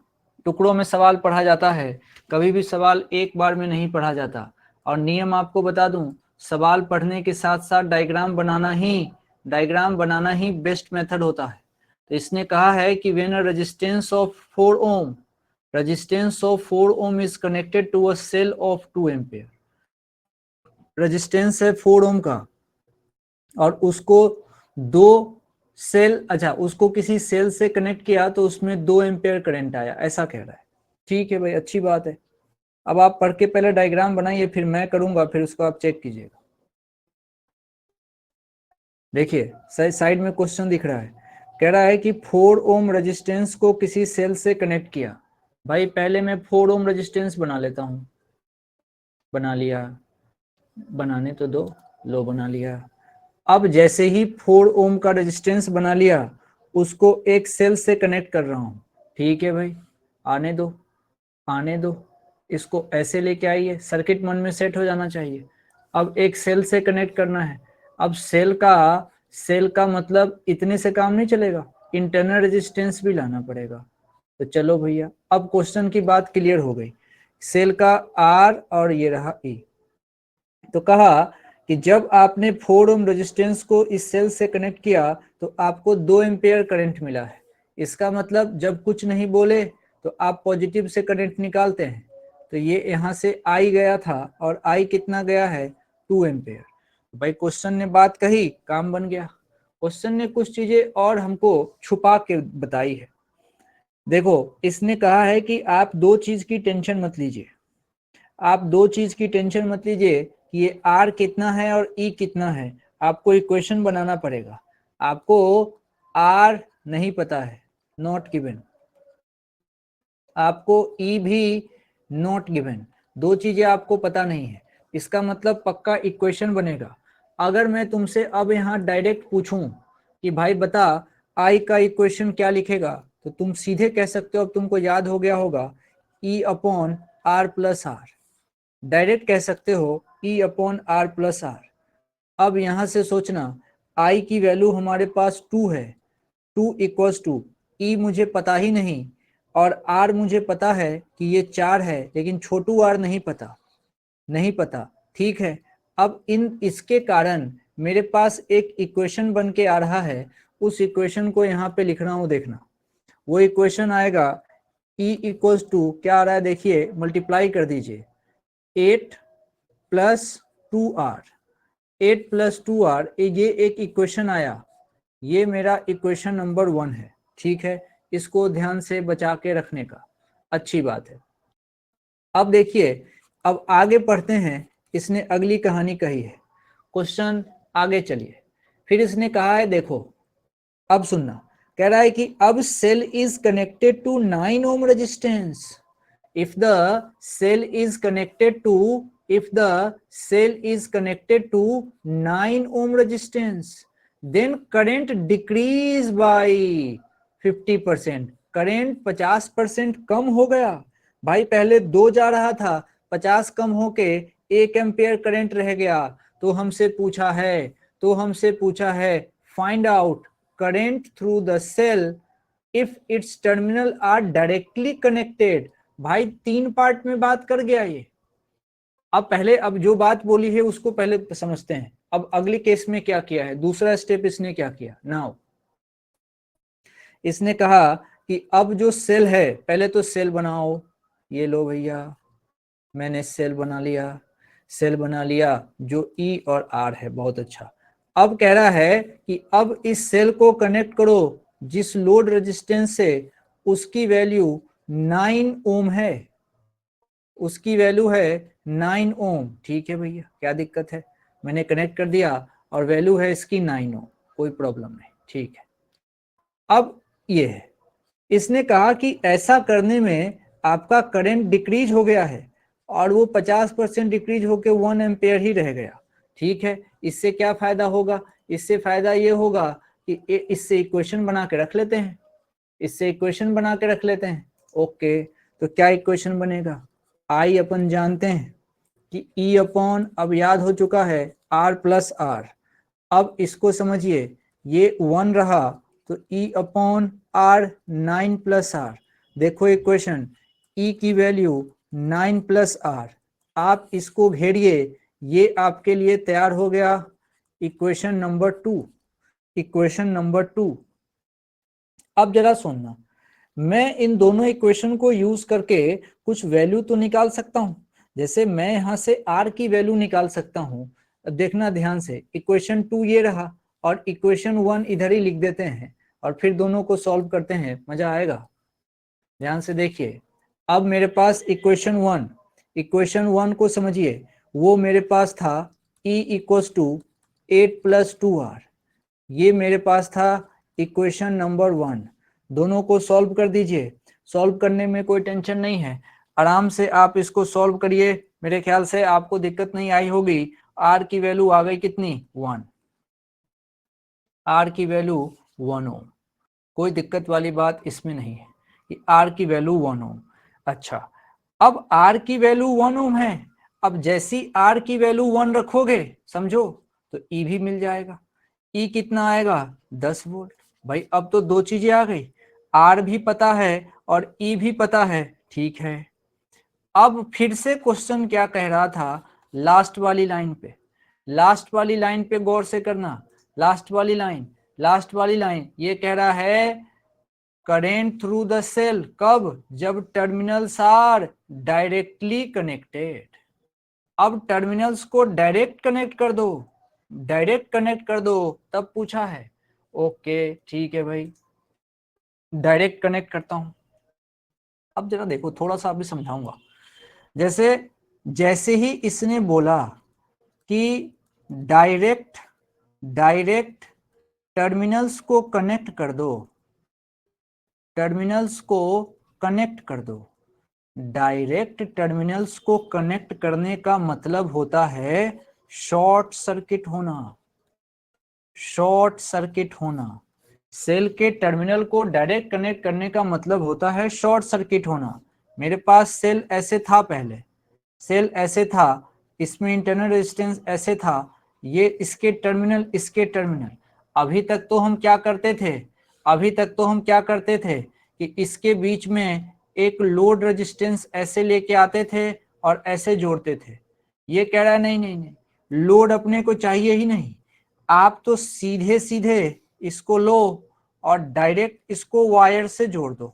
टुकड़ों में सवाल पढ़ा जाता है, कभी भी सवाल एक बार में नहीं पढ़ा जाता। और नियम आपको बता दूं, सवाल पढ़ने के साथ साथ डायग्राम बनाना ही बेस्ट मेथड होता है। तो इसने कहा है कि when a resistance of 4 ohm is connected to a cell of 2 ampere, resistance है 4 ओम का, और उसको उसको किसी सेल से कनेक्ट किया तो उसमें 2 एम्पेयर करंट आया, ऐसा कह रहा है। ठीक है भाई, अच्छी बात है। अब आप पढ़ के पहले डायग्राम बनाइए, फिर मैं करूंगा, फिर उसको आप चेक कीजिएगा। देखिए साइड में क्वेश्चन दिख रहा है, कह रहा है कि 4 ओम रेजिस्टेंस को किसी सेल से कनेक्ट किया। भाई पहले मैं 4 ओम रेजिस्टेंस बना लेता हूं, बना लिया, बनाने तो दो, लो बना लिया। अब जैसे ही 4 ओम का रेजिस्टेंस बना लिया, उसको एक सेल से कनेक्ट कर रहा हूं। ठीक है भाई, आने दो, इसको ऐसे लेके आइए, सर्किट मन में सेट हो जाना चाहिए। अब एक सेल से कनेक्ट करना है। अब सेल का मतलब इतने से काम नहीं चलेगा, इंटरनल रेजिस्टेंस भी लाना पड़ेगा। तो चलो भैया, अब क्वेश्चन की बात क्लियर हो गई। सेल का R और ये रहा E। तो कहा कि जब आपने 4 ओम रेजिस्टेंस को इस सेल से कनेक्ट किया तो आपको 2 एम्पेयर करंट मिला है। इसका मतलब जब कुछ नहीं बोले तो आप पॉजिटिव से करंट निकालते हैं, तो ये यहाँ से I गया था, और I कितना गया है, 2 एम्पेयर। भाई क्वेश्चन ने बात कही, काम बन गया। क्वेश्चन ने कुछ चीजें और हमको छुपा के बताई है। देखो, इसने कहा है कि आप दो चीज की टेंशन मत लीजिए, कि ये R कितना है और E कितना है। आपको इक्वेशन बनाना पड़ेगा। आपको R नहीं पता है, नॉट गिवन, आपको E भी नॉट गिवन, दो चीजें आपको पता नहीं है। इसका मतलब पक्का इक्वेशन बनेगा। अगर मैं तुमसे अब यहाँ डायरेक्ट पूछूं कि भाई बता आई का इक्वेशन क्या लिखेगा, तो तुम सीधे कह सकते हो, अब तुमको याद हो गया होगा, E upon R plus R, direct कह सकते हो E upon R plus R. अब यहां से सोचना, आई की वैल्यू हमारे पास 2 है, 2 इक्वल्स टू ई मुझे पता ही नहीं, और आर मुझे पता है कि ये 4 है, लेकिन छोटू आर नहीं पता, नहीं पता, ठीक है। अब इसके कारण मेरे पास एक इक्वेशन बन के आ रहा है, उस इक्वेशन को यहाँ पे लिख रहा हूँ, देखना वो इक्वेशन आएगा E इक्वल्स टू क्या आ रहा है, देखिए मल्टीप्लाई कर दीजिए, 8 प्लस 2R, 8 प्लस 2R, ये एक इक्वेशन आया, ये मेरा इक्वेशन नंबर 1 है, ठीक है। इसको ध्यान से बचा के रखने का, अच्छी बात है। अब देखिए, अब आगे पढ़ते हैं, इसने अगली कहानी कही है, क्वेश्चन आगे चलिए। फिर इसने कहा है, देखो अब सुनना, कह रहा है कि अब cell is connected to 9 ohm resistance, if the cell is connected to if the cell is connected to 9 ohm resistance, then current decrease by 50%, current 50% कम हो गया। भाई पहले 2 जा रहा था, 50 कम होके 1 एम्पियर करंट रह गया। तो हमसे पूछा है find out current through the cell if it's terminal are directly connected. भाई 3 पार्ट में बात कर गया ये। अब जो बात बोली है उसको पहले समझते हैं। अब अगले केस में क्या किया है, दूसरा स्टेप इसने क्या किया, नाउ इसने कहा कि अब जो सेल है, पहले तो सेल बनाओ, ये लो भैया मैंने सेल बना लिया जो ई और आर है, बहुत अच्छा। अब कह रहा है कि अब इस सेल को कनेक्ट करो जिस लोड रेजिस्टेंस से उसकी वैल्यू 9 ओम है, उसकी वैल्यू है 9 ओम, ठीक है भैया, क्या दिक्कत है, मैंने कनेक्ट कर दिया और वैल्यू है इसकी 9 ओम, कोई प्रॉब्लम नहीं, ठीक है। अब ये है, इसने कहा कि ऐसा करने में आपका करंट डिक्रीज हो गया है और वो 50% डिक्रीज होकर 1 एम्पेयर ही रह गया, ठीक है। इससे क्या फायदा होगा, इससे फायदा ये होगा कि इससे इक्वेशन बना के रख लेते हैं, ओके। तो क्या इक्वेशन बनेगा, आई अपन जानते हैं कि ई अपॉन, अब याद हो चुका है, आर प्लस आर। अब इसको समझिए, ये 1 रहा तो E upon R 9 plus R. देखो इक्वेशन, ई की वैल्यू 9 प्लस आर, आप इसको घेरिए, ये आपके लिए तैयार हो गया इक्वेशन नंबर 2। अब जरा सुनना, मैं इन दोनों इक्वेशन को यूज करके कुछ वैल्यू तो निकाल सकता हूं। जैसे मैं यहां से आर की वैल्यू निकाल सकता हूं, देखना ध्यान से, इक्वेशन 2 ये रहा और इक्वेशन 1 इधर ही लिख देते हैं और फिर दोनों को सॉल्व करते हैं, मजा आएगा। ध्यान से देखिए, अब मेरे पास इक्वेशन 1 को समझिए, वो मेरे पास था E equals to 8 plus 2R, ये मेरे पास था इक्वेशन नंबर 1। दोनों को सॉल्व कर दीजिए, सॉल्व करने में कोई टेंशन नहीं है, आराम से आप इसको सॉल्व करिए, मेरे ख्याल से आपको दिक्कत नहीं आई होगी। आर की वैल्यू आ गई कितनी, 1, आर की वैल्यू 1 ओम, कोई दिक्कत वाली बात इसमें नहीं है कि आर की वैल्यू 1 ओम। अच्छा, अब आर की वैल्यू 1 ओम है, अब जैसी आर की वैल्यू 1 रखोगे समझो तो ई भी मिल जाएगा। ई कितना आएगा, 10 वोल्ट। भाई अब तो 2 चीजें आ गई, आर भी पता है और ई भी पता है, ठीक है। अब फिर से क्वेश्चन क्या कह रहा था, लास्ट वाली लाइन पे गौर से करना, लास्ट वाली लाइन ये कह रहा है करेंट थ्रू द सेल, कब, जब टर्मिनल्स आर डायरेक्टली कनेक्टेड। अब टर्मिनल्स को डायरेक्ट कनेक्ट कर दो, तब पूछा है, ओके ठीक है भाई, डायरेक्ट कनेक्ट करता हूं। अब जरा देखो, थोड़ा सा अभी समझाऊंगा। जैसे ही इसने बोला कि डायरेक्ट टर्मिनल्स को कनेक्ट कर दो, डायरेक्ट टर्मिनल्स को कनेक्ट करने का मतलब होता है शॉर्ट सर्किट होना। सेल के टर्मिनल को डायरेक्ट कनेक्ट करने का मतलब होता है शॉर्ट सर्किट होना। मेरे पास सेल ऐसे था, पहले सेल ऐसे था, इसमें इंटरनल रेजिस्टेंस ऐसे था, ये इसके टर्मिनल, इसके टर्मिनल। अभी तक तो हम क्या करते थे, अभी तक तो हम क्या करते थे कि इसके बीच में एक लोड रेजिस्टेंस ऐसे लेके आते थे और ऐसे जोड़ते थे। ये कह रहा है नहीं नहीं नहीं, लोड अपने को चाहिए ही नहीं, आप तो सीधे सीधे इसको लो और डायरेक्ट इसको वायर से जोड़ दो,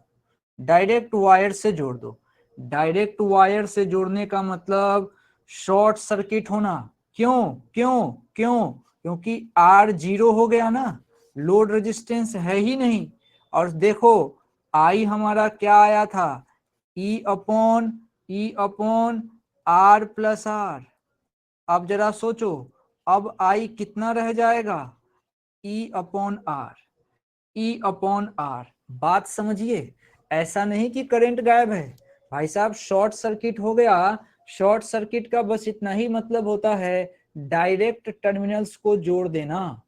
डायरेक्ट वायर से जोड़ दो। डायरेक्ट वायर से जोड़ने का मतलब शॉर्ट सर्किट होना। क्यों क्यों क्यों? क्योंकि आर जीरो हो गया ना, लोड रेजिस्टेंस है ही नहीं। और देखो आई हमारा क्या आया था, E upon R plus R. अब जरा सोचो, अब आई कितना रह जाएगा, E upon R, E upon R. बात समझिए, ऐसा नहीं कि करंट गायब है भाई साहब, शॉर्ट सर्किट हो गया। शॉर्ट सर्किट का बस इतना ही मतलब होता है डायरेक्ट टर्मिनल्स को जोड़ देना,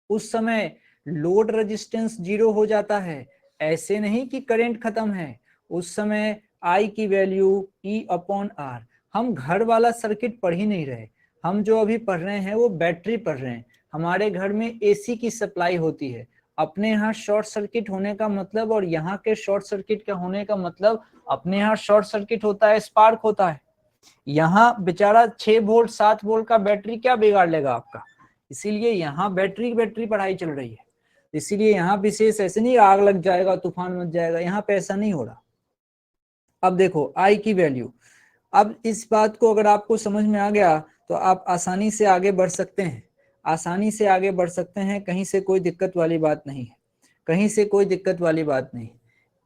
उस समय लोड रेजिस्टेंस जीरो हो जाता है। ऐसे नहीं कि करंट खत्म है, उस समय आई की वैल्यू ई अपॉन आर। हम घर वाला सर्किट पढ़ ही नहीं रहे, हम जो अभी पढ़ रहे हैं वो बैटरी पढ़ रहे हैं। हमारे घर में एसी की सप्लाई होती है, अपने यहाँ शॉर्ट सर्किट होने का मतलब और यहाँ के शॉर्ट सर्किट का होने का मतलब, अपने यहाँ शॉर्ट सर्किट होता है, स्पार्क होता है। यहाँ बेचारा 6 वोल्ट 7 वोल्ट का बैटरी क्या बिगाड़ लेगा आपका, इसीलिए यहाँ बैटरी बैटरी पढ़ाई चल रही है। इसीलिए यहाँ विशेष ऐसे नहीं आग लग जाएगा तूफान मच जाएगा, यहाँ पे ऐसा नहीं हो रहा। अब देखो आई की वैल्यू, अब इस बात को अगर आपको समझ में आ गया तो आप आसानी से आगे बढ़ सकते हैं, आसानी से आगे बढ़ सकते हैं, कहीं से कोई दिक्कत वाली बात नहीं है, कहीं से कोई दिक्कत वाली बात नहीं।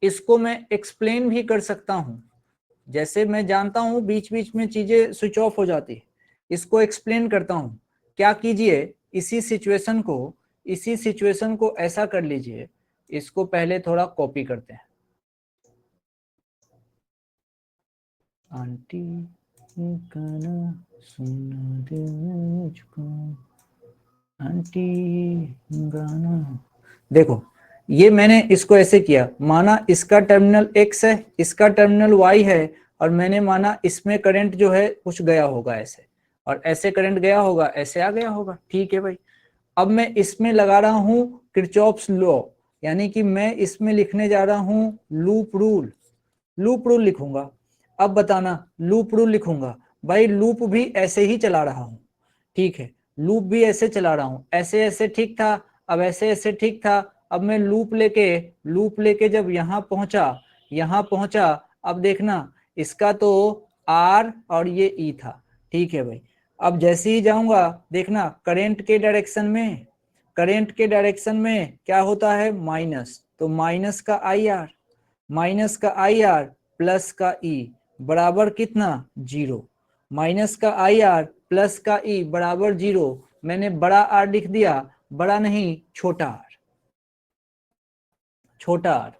इसको मैं एक्सप्लेन भी कर सकता हूँ, जैसे मैं जानता हूँ बीच बीच में चीजें स्विच ऑफ हो जाती है, इसको एक्सप्लेन करता हूँ। क्या कीजिए, इसी सिचुएशन को ऐसा कर लीजिए, इसको पहले थोड़ा कॉपी करते हैं। आंटी गाना सुना दे मुझको, आंटी गाना। देखो ये मैंने इसको ऐसे किया, माना इसका टर्मिनल X है, इसका टर्मिनल Y है, और मैंने माना इसमें करंट जो है कुछ गया होगा ऐसे, और ऐसे करंट गया होगा, ऐसे आ गया होगा, ठीक है भाई। अब मैं इसमें लगा रहा हूं किरचॉफ्स लॉ, यानी कि मैं इसमें लिखने जा रहा हूं लूप रूल, लूप रूल लिखूंगा। अब बताना, लूप रूल लिखूंगा भाई, लूप भी ऐसे ही चला रहा हूं, ठीक है, लूप भी ऐसे चला रहा हूं, ऐसे ऐसे ठीक था, अब ऐसे ऐसे ठीक था। अब मैं लूप लेके जब यहाँ पहुंचा, अब देखना इसका तो आर और ये ई था, ठीक है भाई। अब जैसे ही जाऊंगा देखना करंट के डायरेक्शन में क्या होता है, माइनस, तो माइनस का आई आर प्लस का ई बराबर कितना, जीरो। माइनस का आई आर प्लस का ई बराबर जीरो, मैंने बड़ा आर लिख दिया, बड़ा नहीं छोटा आर, छोटा आर।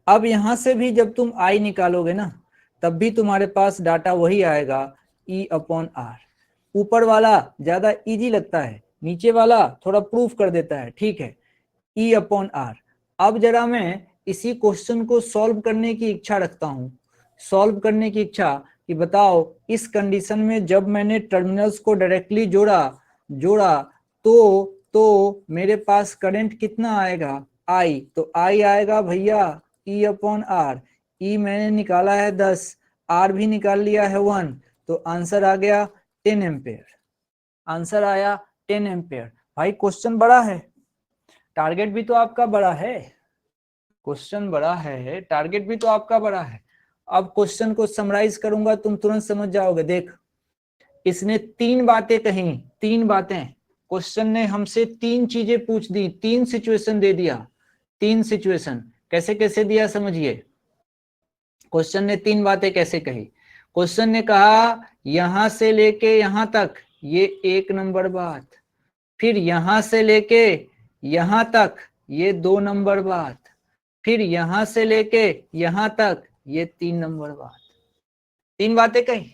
अब यहां से भी जब तुम आई निकालोगे ना, तब भी तुम्हारे पास डाटा वही आएगा, ई अपॉन आर। ऊपर वाला ज्यादा इजी लगता है, नीचे वाला थोड़ा प्रूफ कर देता है, ठीक है, ई अपॉन आर। अब जरा मैं इसी क्वेश्चन को सॉल्व करने की इच्छा रखता हूं, सॉल्व करने की इच्छा कि बताओ इस कंडीशन में जब मैंने टर्मिनल्स को डायरेक्टली जोड़ा तो मेरे पास करंट कितना आएगा, आई, तो आई आएगा भैया ई अपॉन आर। ई मैंने निकाला है 10, आर भी निकाल लिया है 1, तो आंसर आ गया 10 एम्पेयर, आंसर आया 10 एम्पेयर। भाई क्वेश्चन बड़ा है, टारगेट भी तो आपका बड़ा है, क्वेश्चन बड़ा है, टारगेट भी तो आपका बड़ा है। अब क्वेश्चन को समराइज करूंगा, तुम तुरंत समझ जाओगे। देख इसने 3 बातें कही, 3 बातें, क्वेश्चन ने हमसे 3 चीजें पूछ दी, 3 सिचुएशन दे दिया, 3 सिचुएशन। कैसे कैसे दिया समझिए, क्वेश्चन ने 3 बातें कैसे कही। क्वेश्चन ने कहा यहां से लेके यहां तक ये 1 नंबर बात, फिर यहां से लेके यहां तक ये 2 नंबर बात, फिर यहां से लेके यहां तक ये 3 नंबर बात। 3 बातें कही।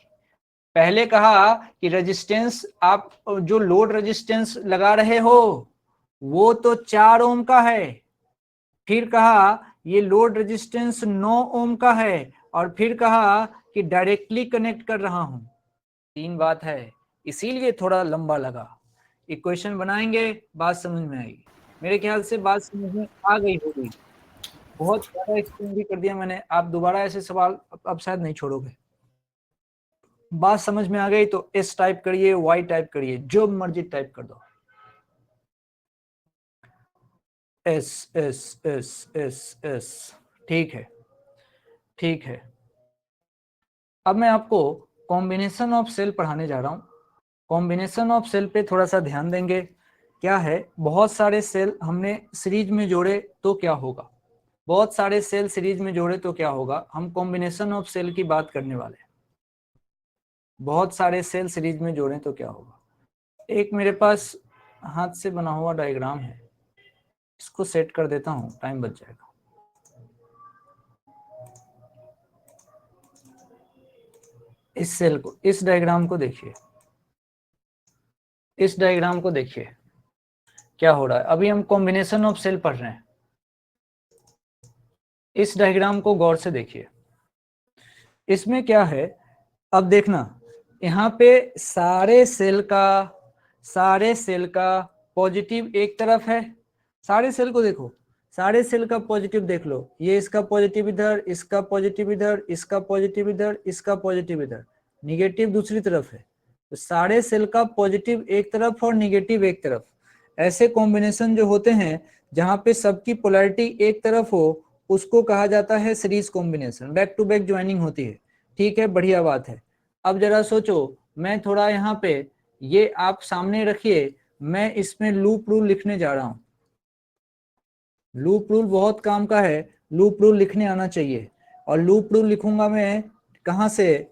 पहले कहा कि रेजिस्टेंस, आप जो लोड रेजिस्टेंस लगा रहे हो वो तो 4 ओम का है, फिर कहा ये लोड रेजिस्टेंस 9 ओम का है, और फिर कहा कि डायरेक्टली कनेक्ट कर रहा हूं। 3 बात है, इसीलिए थोड़ा लंबा लगा। इक्वेशन बनाएंगे, बात समझ में आएगी। मेरे ख्याल से बात समझ में आ गई होगी। बहुत ज्यादा एक्सप्लेन भी कर दिया मैंने, आप दोबारा ऐसे सवाल अब शायद नहीं छोड़ोगे। बात समझ में आ गई तो एस टाइप करिए, वाई टाइप करिए, जो मर्जी टाइप कर दो। S S S S S, ठीक है, ठीक है। अब मैं आपको कॉम्बिनेशन ऑफ सेल पढ़ाने जा रहा हूं। कॉम्बिनेशन ऑफ सेल पे थोड़ा सा ध्यान देंगे। क्या है, बहुत सारे सेल हमने सीरीज में जोड़े तो क्या होगा, बहुत सारे सेल सीरीज में जोड़े तो क्या होगा। हम कॉम्बिनेशन ऑफ सेल की बात करने वाले हैं। बहुत सारे सेल सीरीज में जोड़े तो क्या होगा। एक मेरे पास हाथ से बना हुआ डायग्राम है, इसको सेट कर देता हूं, टाइम बच जाएगा। इस सेल को, इस डायग्राम को देखिए, इस डायग्राम को देखिए क्या हो रहा है। अभी हम कॉम्बिनेशन ऑफ सेल पढ़ रहे हैं। इस डायग्राम को गौर से देखिए, इसमें क्या है। अब देखना, यहाँ पे सारे सेल का पॉजिटिव एक तरफ है। सारे सेल को देखो, सारे सेल का पॉजिटिव देख लो। ये इसका पॉजिटिव इधर, इसका पॉजिटिव इधर, इसका पॉजिटिव इधर, इसका पॉजिटिव इधर, निगेटिव दूसरी तरफ है। तो सारे सेल का पॉजिटिव एक तरफ और निगेटिव एक तरफ। ऐसे कॉम्बिनेशन जो होते हैं जहां पे सबकी पोलैरिटी एक तरफ हो, उसको कहा जाता है series combination. Back to back joining होती है। ठीक है, बढ़िया बात है। अब जरा सोचो, मैं थोड़ा यहाँ पे, ये आप सामने रखिए, मैं इसमें लूप रूल लिखने जा रहा हूं। लूप रूल बहुत काम का है, लूप रूल लिखने आना चाहिए। और लूप रूल लिखूंगा मैं कहां से,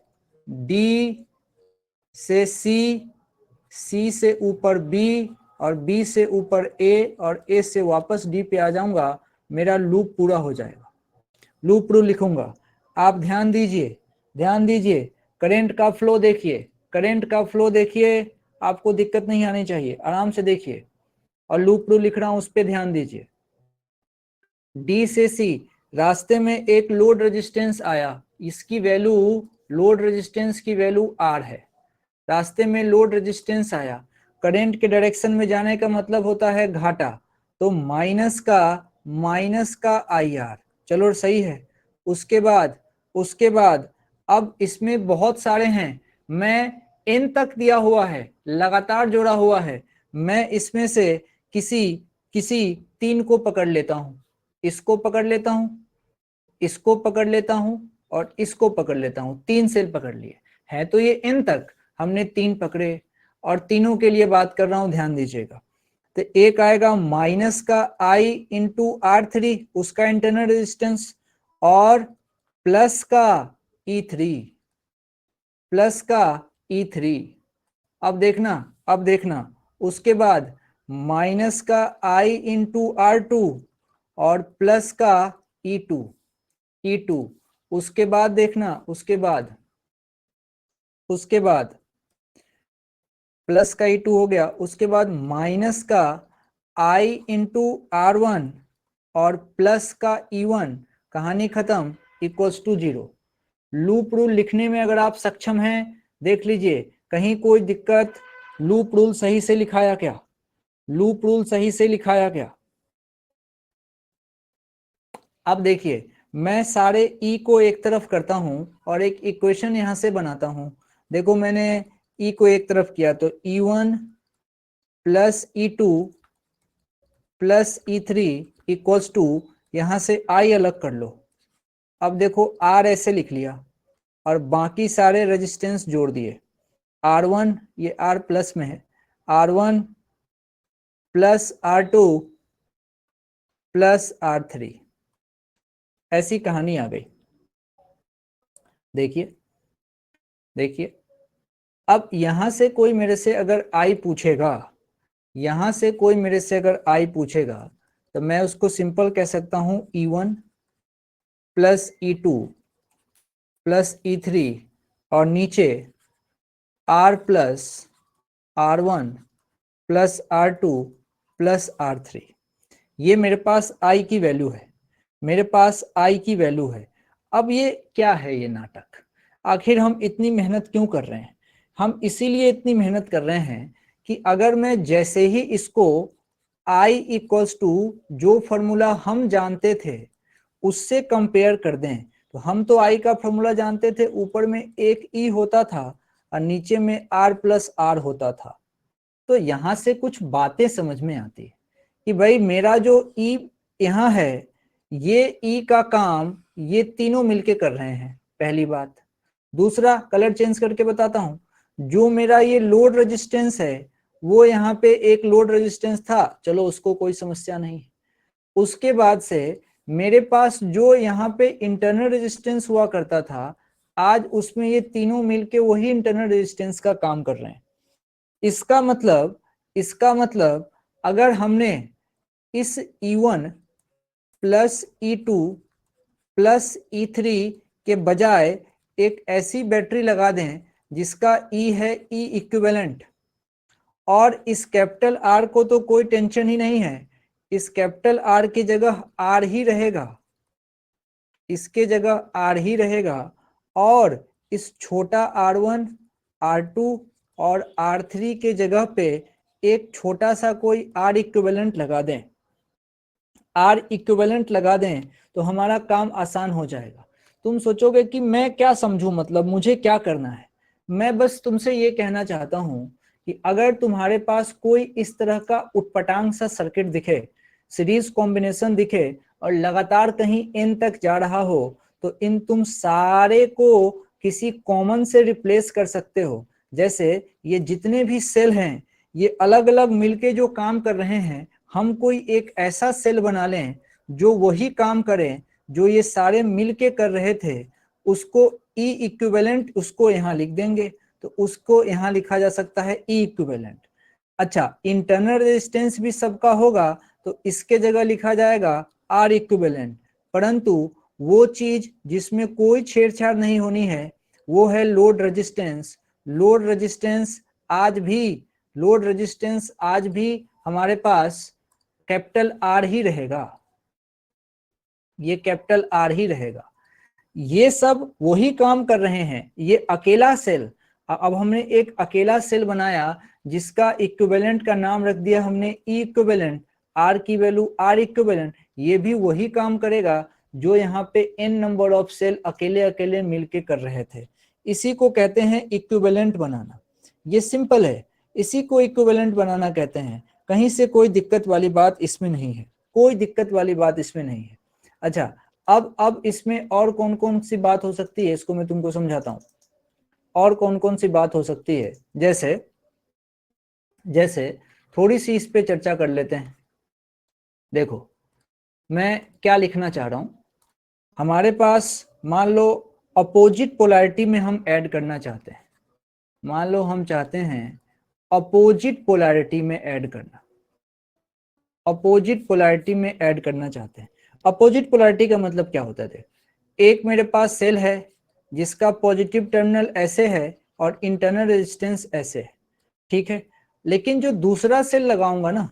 डी से सी, सी से ऊपर बी, और बी से ऊपर ए, और ए से वापस डी पे आ जाऊंगा। मेरा लूप पूरा हो जाएगा। लूप रूल लिखूंगा। आप ध्यान दीजिए, ध्यान दीजिए, करंट का फ्लो देखिए, करंट का फ्लो देखिए, आपको दिक्कत नहीं आनी चाहिए, आराम से देखिए। और लूप रूल लिख रहा हूं, उस पर ध्यान दीजिए। डी से सी, रास्ते में एक लोड रेजिस्टेंस आया, इसकी वैल्यू, लोड रेजिस्टेंस की वैल्यू आर है। रास्ते में लोड रेजिस्टेंस आया, करंट के डायरेक्शन में जाने का मतलब होता है घाटा, तो माइनस का आई आर। चलो सही है। उसके बाद अब इसमें बहुत सारे हैं, मैं एन तक दिया हुआ है, लगातार जोड़ा हुआ है। मैं इसमें से किसी किसी 3 को पकड़ लेता हूं, इसको पकड़ लेता हूं, इसको पकड़ लेता हूं, और इसको पकड़ लेता हूं। 3 सेल पकड़ लिए हैं, तो ये एन तक हमने 3 पकड़े, और तीनों के लिए बात कर रहा हूं, ध्यान दीजिएगा। तो एक आएगा माइनस का आई इंटू आर थ्री, उसका इंटरनल रेजिस्टेंस, और प्लस का E3, प्लस का E3। अब देखना, उसके बाद माइनस का आई इंटू आर टू, और प्लस का E2। उसके बाद देखना, उसके बाद प्लस का E2 हो गया। उसके बाद माइनस का I इंटू R1 और प्लस का E1, कहानी खत्म, इक्वल्स टू 0। लूप रूल लिखने में अगर आप सक्षम हैं, देख लीजिए कहीं कोई दिक्कत। लूप रूल सही से लिखाया क्या, लूप रूल सही से लिखाया क्या। अब देखिए, मैं सारे E को एक तरफ करता हूं और एक इक्वेशन यहां से बनाता हूं। देखो, मैंने E को एक तरफ किया तो E1 plus E2 plus E3 equals to, यहां से I अलग कर लो। अब देखो, R ऐसे लिख लिया, और बाकी सारे रेजिस्टेंस जोड़ दिए। R1, ये R प्लस में है, R1 plus R2 plus R3, ऐसी कहानी आ गई। देखिए देखिए, अब यहां से कोई मेरे से अगर I पूछेगा, यहां से कोई मेरे से अगर I पूछेगा, तो मैं उसको सिंपल कह सकता हूं E1 plus E2 plus E3, और नीचे R plus R1 plus R2 plus R3। ये मेरे पास I की वैल्यू है, मेरे पास I की वैल्यू है। अब ये क्या है ये नाटक? आखिर हम इतनी मेहनत क्यों कर रहे हैं? हम इसीलिए इतनी मेहनत कर रहे हैं कि अगर मैं जैसे ही इसको I इक्वल्स टू जो फॉर्मूला हम जानते थे उससे कंपेयर कर दें, तो हम तो I का फॉर्मूला जानते थे, ऊपर में एक E होता था और नीचे में R प्लस R होता था। तो यहां से कुछ बातें समझ में आती है कि भाई मेरा जो E यहाँ है, ये E का काम ये तीनों मिलके कर रहे हैं, पहली बात। दूसरा, कलर चेंज करके बताता हूं, जो मेरा ये लोड रेजिस्टेंस है वो यहाँ पे एक लोड रेजिस्टेंस था, चलो उसको कोई समस्या नहीं। उसके बाद से मेरे पास जो यहाँ पे इंटरनल रेजिस्टेंस हुआ करता था, आज उसमें ये तीनों मिलके वही इंटरनल रेजिस्टेंस का काम कर रहे हैं। इसका मतलब अगर हमने इस E1 plus E2 plus E3 के बजाय एक ऐसी बैटरी लगा दें जिसका E है E इक्विवेलेंट, और इस कैपिटल R को तो कोई टेंशन ही नहीं है, इस कैपिटल R की जगह R ही रहेगा, इसके जगह R ही रहेगा, और इस छोटा R1 R2 और R3 के जगह पे एक छोटा सा कोई R इक्विवेलेंट लगा दें, R इक्विवेलेंट लगा दें तो हमारा काम आसान हो जाएगा। तुम सोचोगे कि मैं क्या समझूं, मतलब मुझे क्या करना है? मैं बस तुमसे ये कहना चाहता हूं कि अगर तुम्हारे पास कोई इस तरह का उटपटांग सा सर्किट दिखे, सीरीज कॉम्बिनेशन दिखे और लगातार कहीं n तक जा रहा हो, तो इन तुम सारे को किसी कॉमन से रिप्लेस कर सकते हो। जैसे ये जितने भी सेल हैं ये अलग अलग मिलके जो काम कर रहे हैं, हम कोई एक ऐसा सेल बना लें जो वही काम करे जो ये सारे मिलके कर रहे थे, उसको E इक्विवेलेंट उसको यहाँ लिख देंगे, तो उसको यहाँ लिखा जा सकता है E इक्विवेलेंट। अच्छा, इंटरनल रेजिस्टेंस भी सबका होगा तो इसके जगह लिखा जाएगा R इक्विवेलेंट, परंतु वो चीज जिसमें कोई छेड़छाड़ नहीं होनी है वो है लोड रेजिस्टेंस। लोड रेजिस्टेंस आज भी हमारे पास कैपिटल R ही रहेगा, ये कैपिटल R ही रहेगा। ये सब वही काम कर रहे हैं, ये अकेला सेल। अब हमने एक अकेला सेल बनाया जिसका इक्विवेलेंट का नाम रख दिया हमने E इक्विवेलेंट, R की वैल्यू R इक्विवेलेंट, ये भी वही काम करेगा जो यहाँ पे n नंबर ऑफ सेल अकेले अकेले मिलके कर रहे थे। इसी को कहते हैं इक्विवेलेंट बनाना। ये सिंपल है, इसी को इक्विवेलेंट बनाना कहते हैं। कहीं से कोई दिक्कत वाली बात इसमें नहीं है, कोई दिक्कत वाली बात इसमें नहीं है। अच्छा, अब इसमें और कौन कौन सी बात हो सकती है इसको मैं तुमको समझाता हूं। और कौन कौन सी बात हो सकती है, जैसे जैसे थोड़ी सी इस पे चर्चा कर लेते हैं। देखो मैं क्या लिखना चाह रहा हूं, हमारे पास मान लो अपोजिट पोलैरिटी में हम ऐड करना चाहते हैं, मान लो हम चाहते हैं अपोजिट पोलैरिटी में ऐड करना, अपोजिट पोलैरिटी में ऐड करना चाहते हैं। अपोजिट पोलैरिटी का मतलब क्या होता है? एक मेरे पास सेल है जिसका पॉजिटिव टर्मिनल ऐसे है और इंटरनल रेजिस्टेंस ऐसे है, ठीक है। लेकिन जो दूसरा सेल लगाऊंगा ना,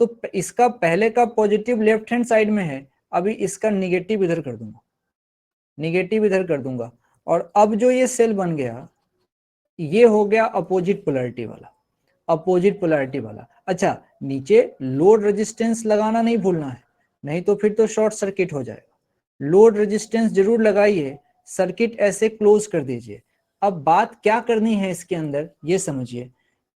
तो इसका पहले का पॉजिटिव लेफ्ट हैंड साइड में है, अभी इसका निगेटिव इधर कर दूंगा, निगेटिव इधर कर दूंगा, और अब जो ये सेल बन गया ये हो गया अपोजिट पोलैरिटी वाला, अपोजिट पोलैरिटी वाला। अच्छा, नीचे लोड रेजिस्टेंस लगाना नहीं भूलना है, नहीं तो फिर तो शॉर्ट सर्किट हो जाएगा। लोड रेजिस्टेंस जरूर लगाइए, सर्किट ऐसे क्लोज कर दीजिए। अब बात क्या करनी है इसके अंदर ये समझिए।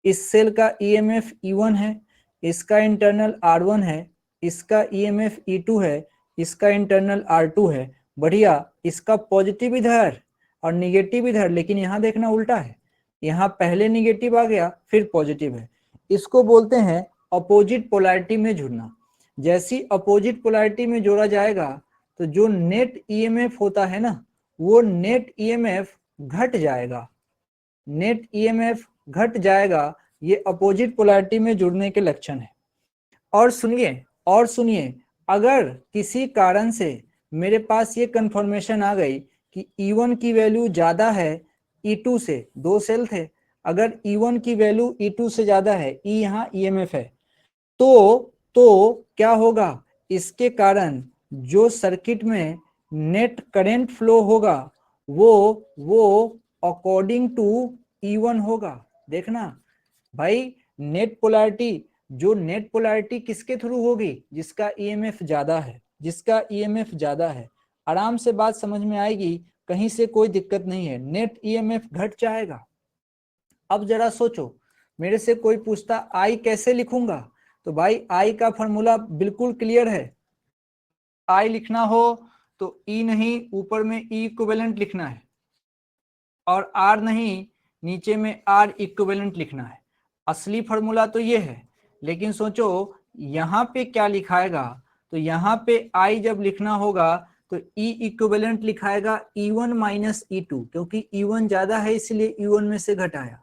इस सेल का EMF E1 है, इसका इंटरनल R1 है, इसका EMF E2 है, इसका इंटरनल R2 है। बढ़िया, इसका पॉजिटिव इधर और निगेटिव इधर, लेकिन यहाँ देखना उल्टा है, यहाँ पहले निगेटिव आ गया फिर पॉजिटिव है। इसको बोलते हैं अपोजिट पोलैरिटी में जुड़ना। जैसी अपोजिट पोलैरिटी में जोड़ा जाएगा तो जो नेट EMF होता है ना, वो नेट EMF घट जाएगा, नेट EMF घट जाएगा। ये अपोजिट पोलैरिटी में जुड़ने के लक्षण है। और सुनिए, अगर किसी कारण से मेरे पास ये कंफर्मेशन आ गई कि E1 की वैल्यू ज्यादा है E2 से, दो सेल थे, अगर E1 की वैल्यू E2 से ज्यादा है, E यहाँ EMF है, तो तो क्या होगा, इसके कारण जो सर्किट में नेट करंट फ्लो होगा वो अकॉर्डिंग टू E1 होगा। देखना भाई, नेट पोलैरिटी, जो नेट पोलैरिटी किसके थ्रू होगी, जिसका ईएमएफ ज्यादा है, जिसका ईएमएफ ज्यादा है। आराम से बात समझ में आएगी, कहीं से कोई दिक्कत नहीं है, नेट ईएमएफ घट जाएगा। अब जरा सोचो, मेरे से कोई पूछता आई कैसे लिखूंगा, तो भाई आई का फॉर्मूला बिल्कुल क्लियर है। आई लिखना हो तो ई नहीं, ऊपर में ई इक्विवेलेंट लिखना है, और आर नहीं, नीचे में आर इक्विवेलेंट लिखना है। असली फॉर्मूला तो ये है, लेकिन सोचो यहाँ पे क्या लिखाएगा, तो यहाँ पे आई जब लिखना होगा तो ई इक्विवेलेंट लिखाएगा E1 माइनस E2, क्योंकि E1 ज्यादा है इसलिए E1 में से घटाया,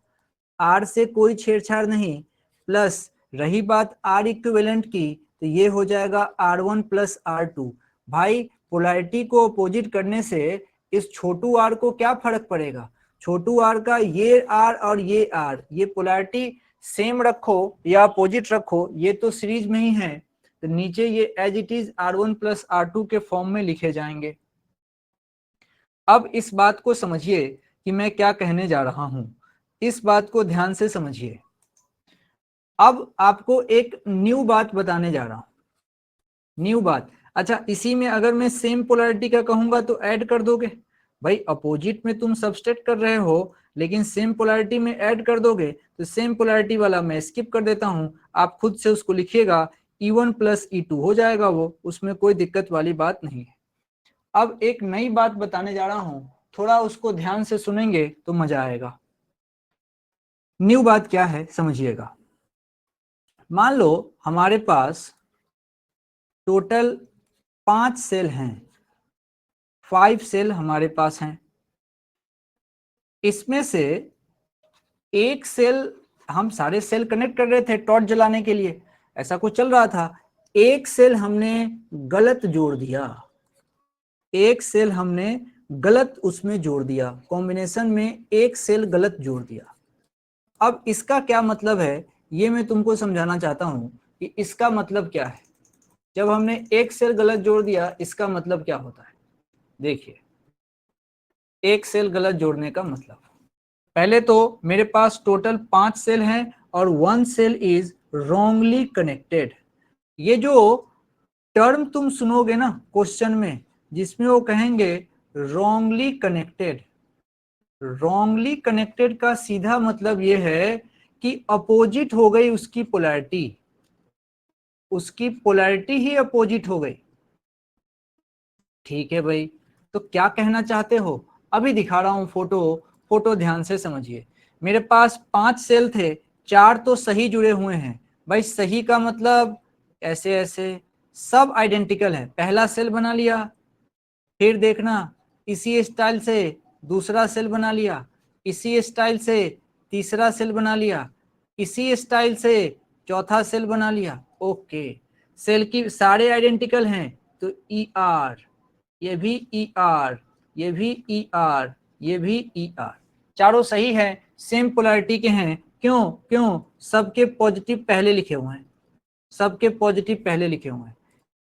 आर से कोई छेड़छाड़ नहीं, प्लस रही बात आर इक्विवेलेंट की तो ये हो जाएगा R1 प्लस R2। भाई पोलैरिटी को अपोजिट करने से इस छोटू आर को क्या फर्क पड़ेगा, छोटू आर का ये आर और ये आर, ये पोलैरिटी सेम रखो या अपोजिट रखो, ये तो सीरीज में ही है, तो नीचे ये as it is R1 plus R2 के फॉर्म में लिखे जाएंगे। अब इस बात को समझिए कि मैं क्या कहने जा रहा हूं, इस बात को ध्यान से समझिए। अब आपको एक न्यू बात बताने जा रहा हूं, न्यू बात। अच्छा, इसी में अगर मैं सेम पोलैरिटी का कहूंगा तो ऐड कर दोगे, भाई अपोजिट में तुम सबस्ट्रेट कर रहे हो, लेकिन सेम पोलैरिटी में ऐड कर दोगे, तो सेम पोलैरिटी वाला मैं स्किप कर देता हूं, आप खुद से उसको लिखिएगा, E1 प्लस E2 हो जाएगा वो, उसमें कोई दिक्कत वाली बात नहीं है। अब एक नई बात बताने जा रहा हूं, थोड़ा उसको ध्यान से सुनेंगे तो मजा आएगा। न्यू बात क्या है समझिएगा। मान लो हमारे पास टोटल 5 सेल हैं, 5 सेल हमारे पास हैं, इसमें से एक सेल, हम सारे सेल कनेक्ट कर रहे थे टॉर्च जलाने के लिए, ऐसा कुछ चल रहा था, एक सेल हमने गलत जोड़ दिया, एक सेल हमने गलत उसमें जोड़ दिया, कॉम्बिनेशन में एक सेल गलत जोड़ दिया। अब इसका क्या मतलब है ये मैं तुमको समझाना चाहता हूं कि इसका मतलब क्या है। जब हमने एक सेल गलत जोड़ दिया, इसका मतलब क्या होता है, देखिए एक सेल गलत जोड़ने का मतलब, पहले तो मेरे पास टोटल 5 सेल हैं और 1 सेल इज रॉन्गली कनेक्टेड। ये जो टर्म तुम सुनोगे ना क्वेश्चन में, जिसमें वो कहेंगे रॉन्गली कनेक्टेड, रॉन्गली कनेक्टेड का सीधा मतलब ये है कि अपोजिट हो गई उसकी पोलैरिटी, उसकी पोलैरिटी ही अपोजिट हो गई। ठीक है भाई, तो क्या कहना चाहते हो, अभी दिखा रहा हूं फोटो, फोटो ध्यान से समझिए। मेरे पास 5 सेल थे, 4 तो सही जुड़े हुए हैं, भाई सही का मतलब ऐसे ऐसे सब आइडेंटिकल है, पहला सेल बना लिया, फिर देखना इसी स्टाइल से दूसरा सेल बना लिया, इसी स्टाइल से तीसरा सेल बना लिया, इसी स्टाइल से चौथा सेल बना लिया। ओके, सेल की सारे आइडेंटिकल हैं, तो ER, ये भी ER, ये भी ER, ये भी ER, चारों सही है, सेम पोलैरिटी के हैं। क्यों क्यों, सबके पॉजिटिव पहले लिखे हुए हैं, सबके पॉजिटिव पहले लिखे हुए हैं।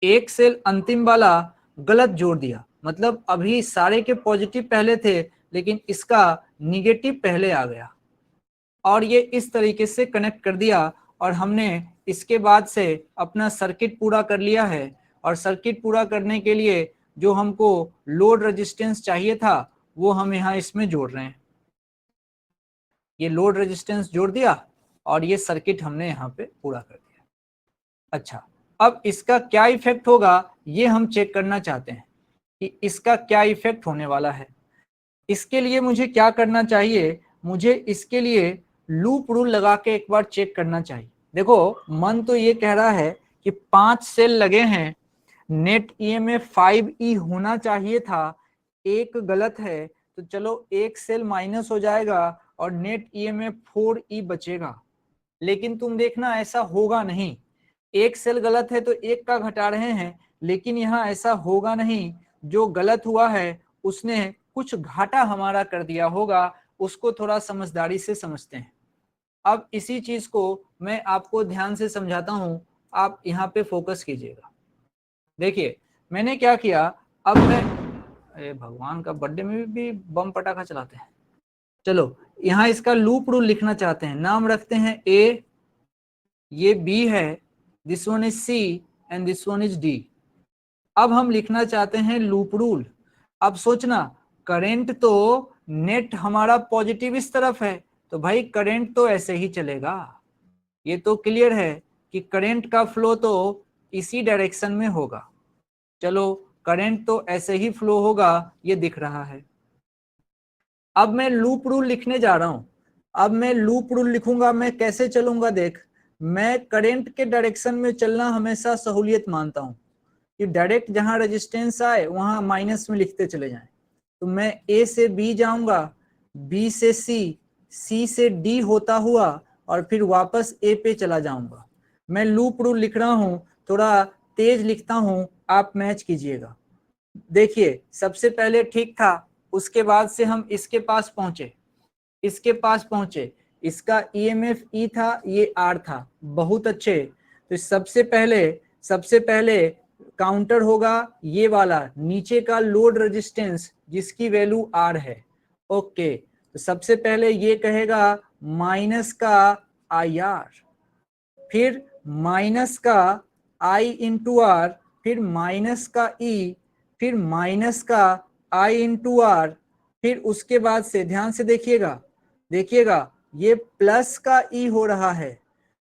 एक सेल अंतिम वाला गलत जोड़ दिया, मतलब अभी सारे के पॉजिटिव पहले थे लेकिन इसका निगेटिव पहले आ गया, और ये इस तरीके से कनेक्ट कर दिया, और हमने इसके बाद से अपना सर्किट पूरा कर लिया है। और सर्किट पूरा करने के लिए जो हमको लोड रेजिस्टेंस चाहिए था वो हम यहाँ इसमें जोड़ रहे हैं, ये लोड रेजिस्टेंस जोड़ दिया और ये सर्किट हमने यहाँ पे पूरा कर दिया। अच्छा, अब इसका क्या इफेक्ट होगा ये हम चेक करना चाहते हैं कि इसका क्या इफेक्ट होने वाला है। इसके लिए मुझे क्या करना चाहिए, मुझे इसके लिए लूप रूल लगा के एक बार चेक करना चाहिए। देखो मन तो ये कह रहा है कि 5 सेल लगे हैं, नेट EMF 5E होना चाहिए था, एक गलत है, तो चलो एक सेल माइनस हो जाएगा और नेट EMF 4E बचेगा। लेकिन तुम देखना ऐसा होगा नहीं, एक सेल गलत है तो एक का घटा रहे हैं, लेकिन यहाँ ऐसा होगा नहीं, जो गलत हुआ है उसने कुछ घाटा हमारा कर दिया होगा, उसको थोड़ा समझदारी से समझते हैं। अब इसी चीज को मैं आपको ध्यान से समझाता हूँ, आप यहाँ पे फोकस कीजिएगा। देखिए मैंने क्या किया, अब मैं, अरे भगवान का बर्थडे में भी बम पटाखा चलाते हैं। चलो यहाँ इसका लूप रूल लिखना चाहते हैं, नाम रखते हैं ए, ये बी है, this one is C and this one is D. अब हम लिखना चाहते हैं लूप रूल। अब सोचना, करंट तो नेट हमारा पॉजिटिव इस तरफ है, तो भाई करंट तो ऐसे ही चलेगा। ये तो क्लियर है कि करंट का फ्लो तो इसी डायरेक्शन में होगा। चलो करंट तो ऐसे ही फ्लो होगा, ये दिख रहा है। अब मैं लूप रूल लिखने जा रहा हूं। अब मैं लूप रूल लिखूंगा, मैं कैसे चलूंगा देख, मैं करंट के डायरेक्शन में चलना हमेशा सहूलियत मानता हूं कि डायरेक्ट जहां रेजिस्टेंस आए वहां माइनस में लिखते चले जाएं। तो मैं ए से बी जाऊंगा, बी से सी, सी से डी होता हुआ और फिर वापस ए पे चला जाऊंगा। मैं लूप रूल लिख रहा हूं, थोड़ा तेज लिखता हूं, आप मैच कीजिएगा। देखिए सबसे पहले ठीक था, उसके बाद से हम इसके पास पहुंचे, इसके पास पहुंचे, इसका ईएमएफ ई था, ये आर था, बहुत अच्छे। तो सबसे पहले काउंटर होगा ये वाला नीचे का लोड रेजिस्टेंस जिसकी वैल्यू आर है। ओके, तो सबसे पहले ये कहेगा माइनस का आई आर, फिर माइनस का आई इंटू आर, फिर माइनस का ई, फिर माइनस का आई इंटू आर, फिर उसके बाद से ध्यान से देखिएगा ये प्लस का ई हो रहा है,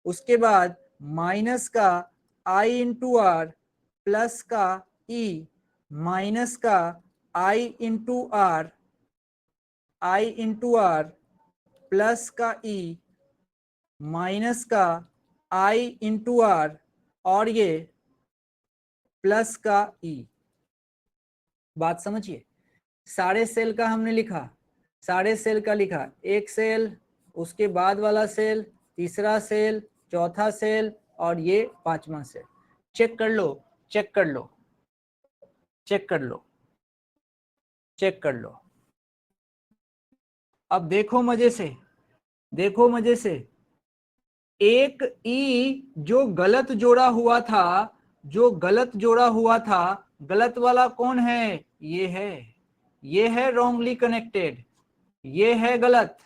उसके बाद माइनस का आई इंटू आर प्लस का ई माइनस का आई इंटू आर प्लस का ई माइनस का आई इंटू आर और ये प्लस का ई। बात समझिए, सारे सेल का हमने लिखा, सारे सेल का लिखा, एक सेल, उसके बाद वाला सेल, तीसरा सेल, चौथा सेल और ये पांचवा सेल। चेक कर लो, चेक कर लो, चेक कर लो, चेक कर लो। अब देखो मजे से, देखो मजे से, एक ई जो गलत जोड़ा हुआ था, जो गलत जोड़ा हुआ था, गलत वाला कौन है, ये है रॉन्गली कनेक्टेड, ये है गलत,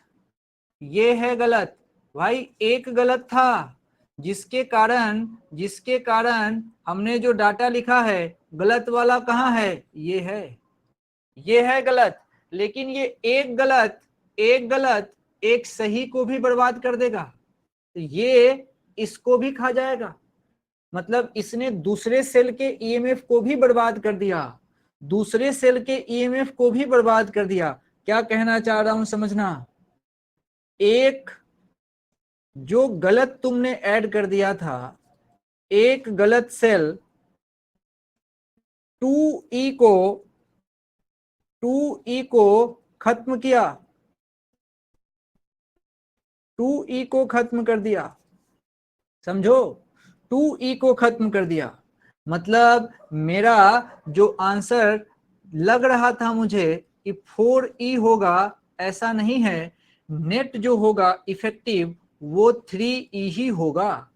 ये है गलत। भाई एक गलत था जिसके कारण हमने जो डाटा लिखा है, गलत वाला कहाँ है, ये है गलत। लेकिन ये एक गलत एक सही को भी बर्बाद कर देगा, तो ये इसको भी खा जाएगा। मतलब इसने दूसरे सेल के ईएमएफ को भी बर्बाद कर दिया, दूसरे सेल के ईएमएफ को भी बर्बाद कर दिया। क्या कहना चाह रहा हूं समझना, एक जो गलत तुमने ऐड कर दिया था, एक गलत सेल 2E को खत्म किया, 2E को खत्म कर दिया, समझो, 2E को खत्म कर दिया। मतलब मेरा जो आंसर लग रहा था मुझे कि 4E होगा, ऐसा नहीं है। नेट जो होगा इफेक्टिव वो 3E ही होगा,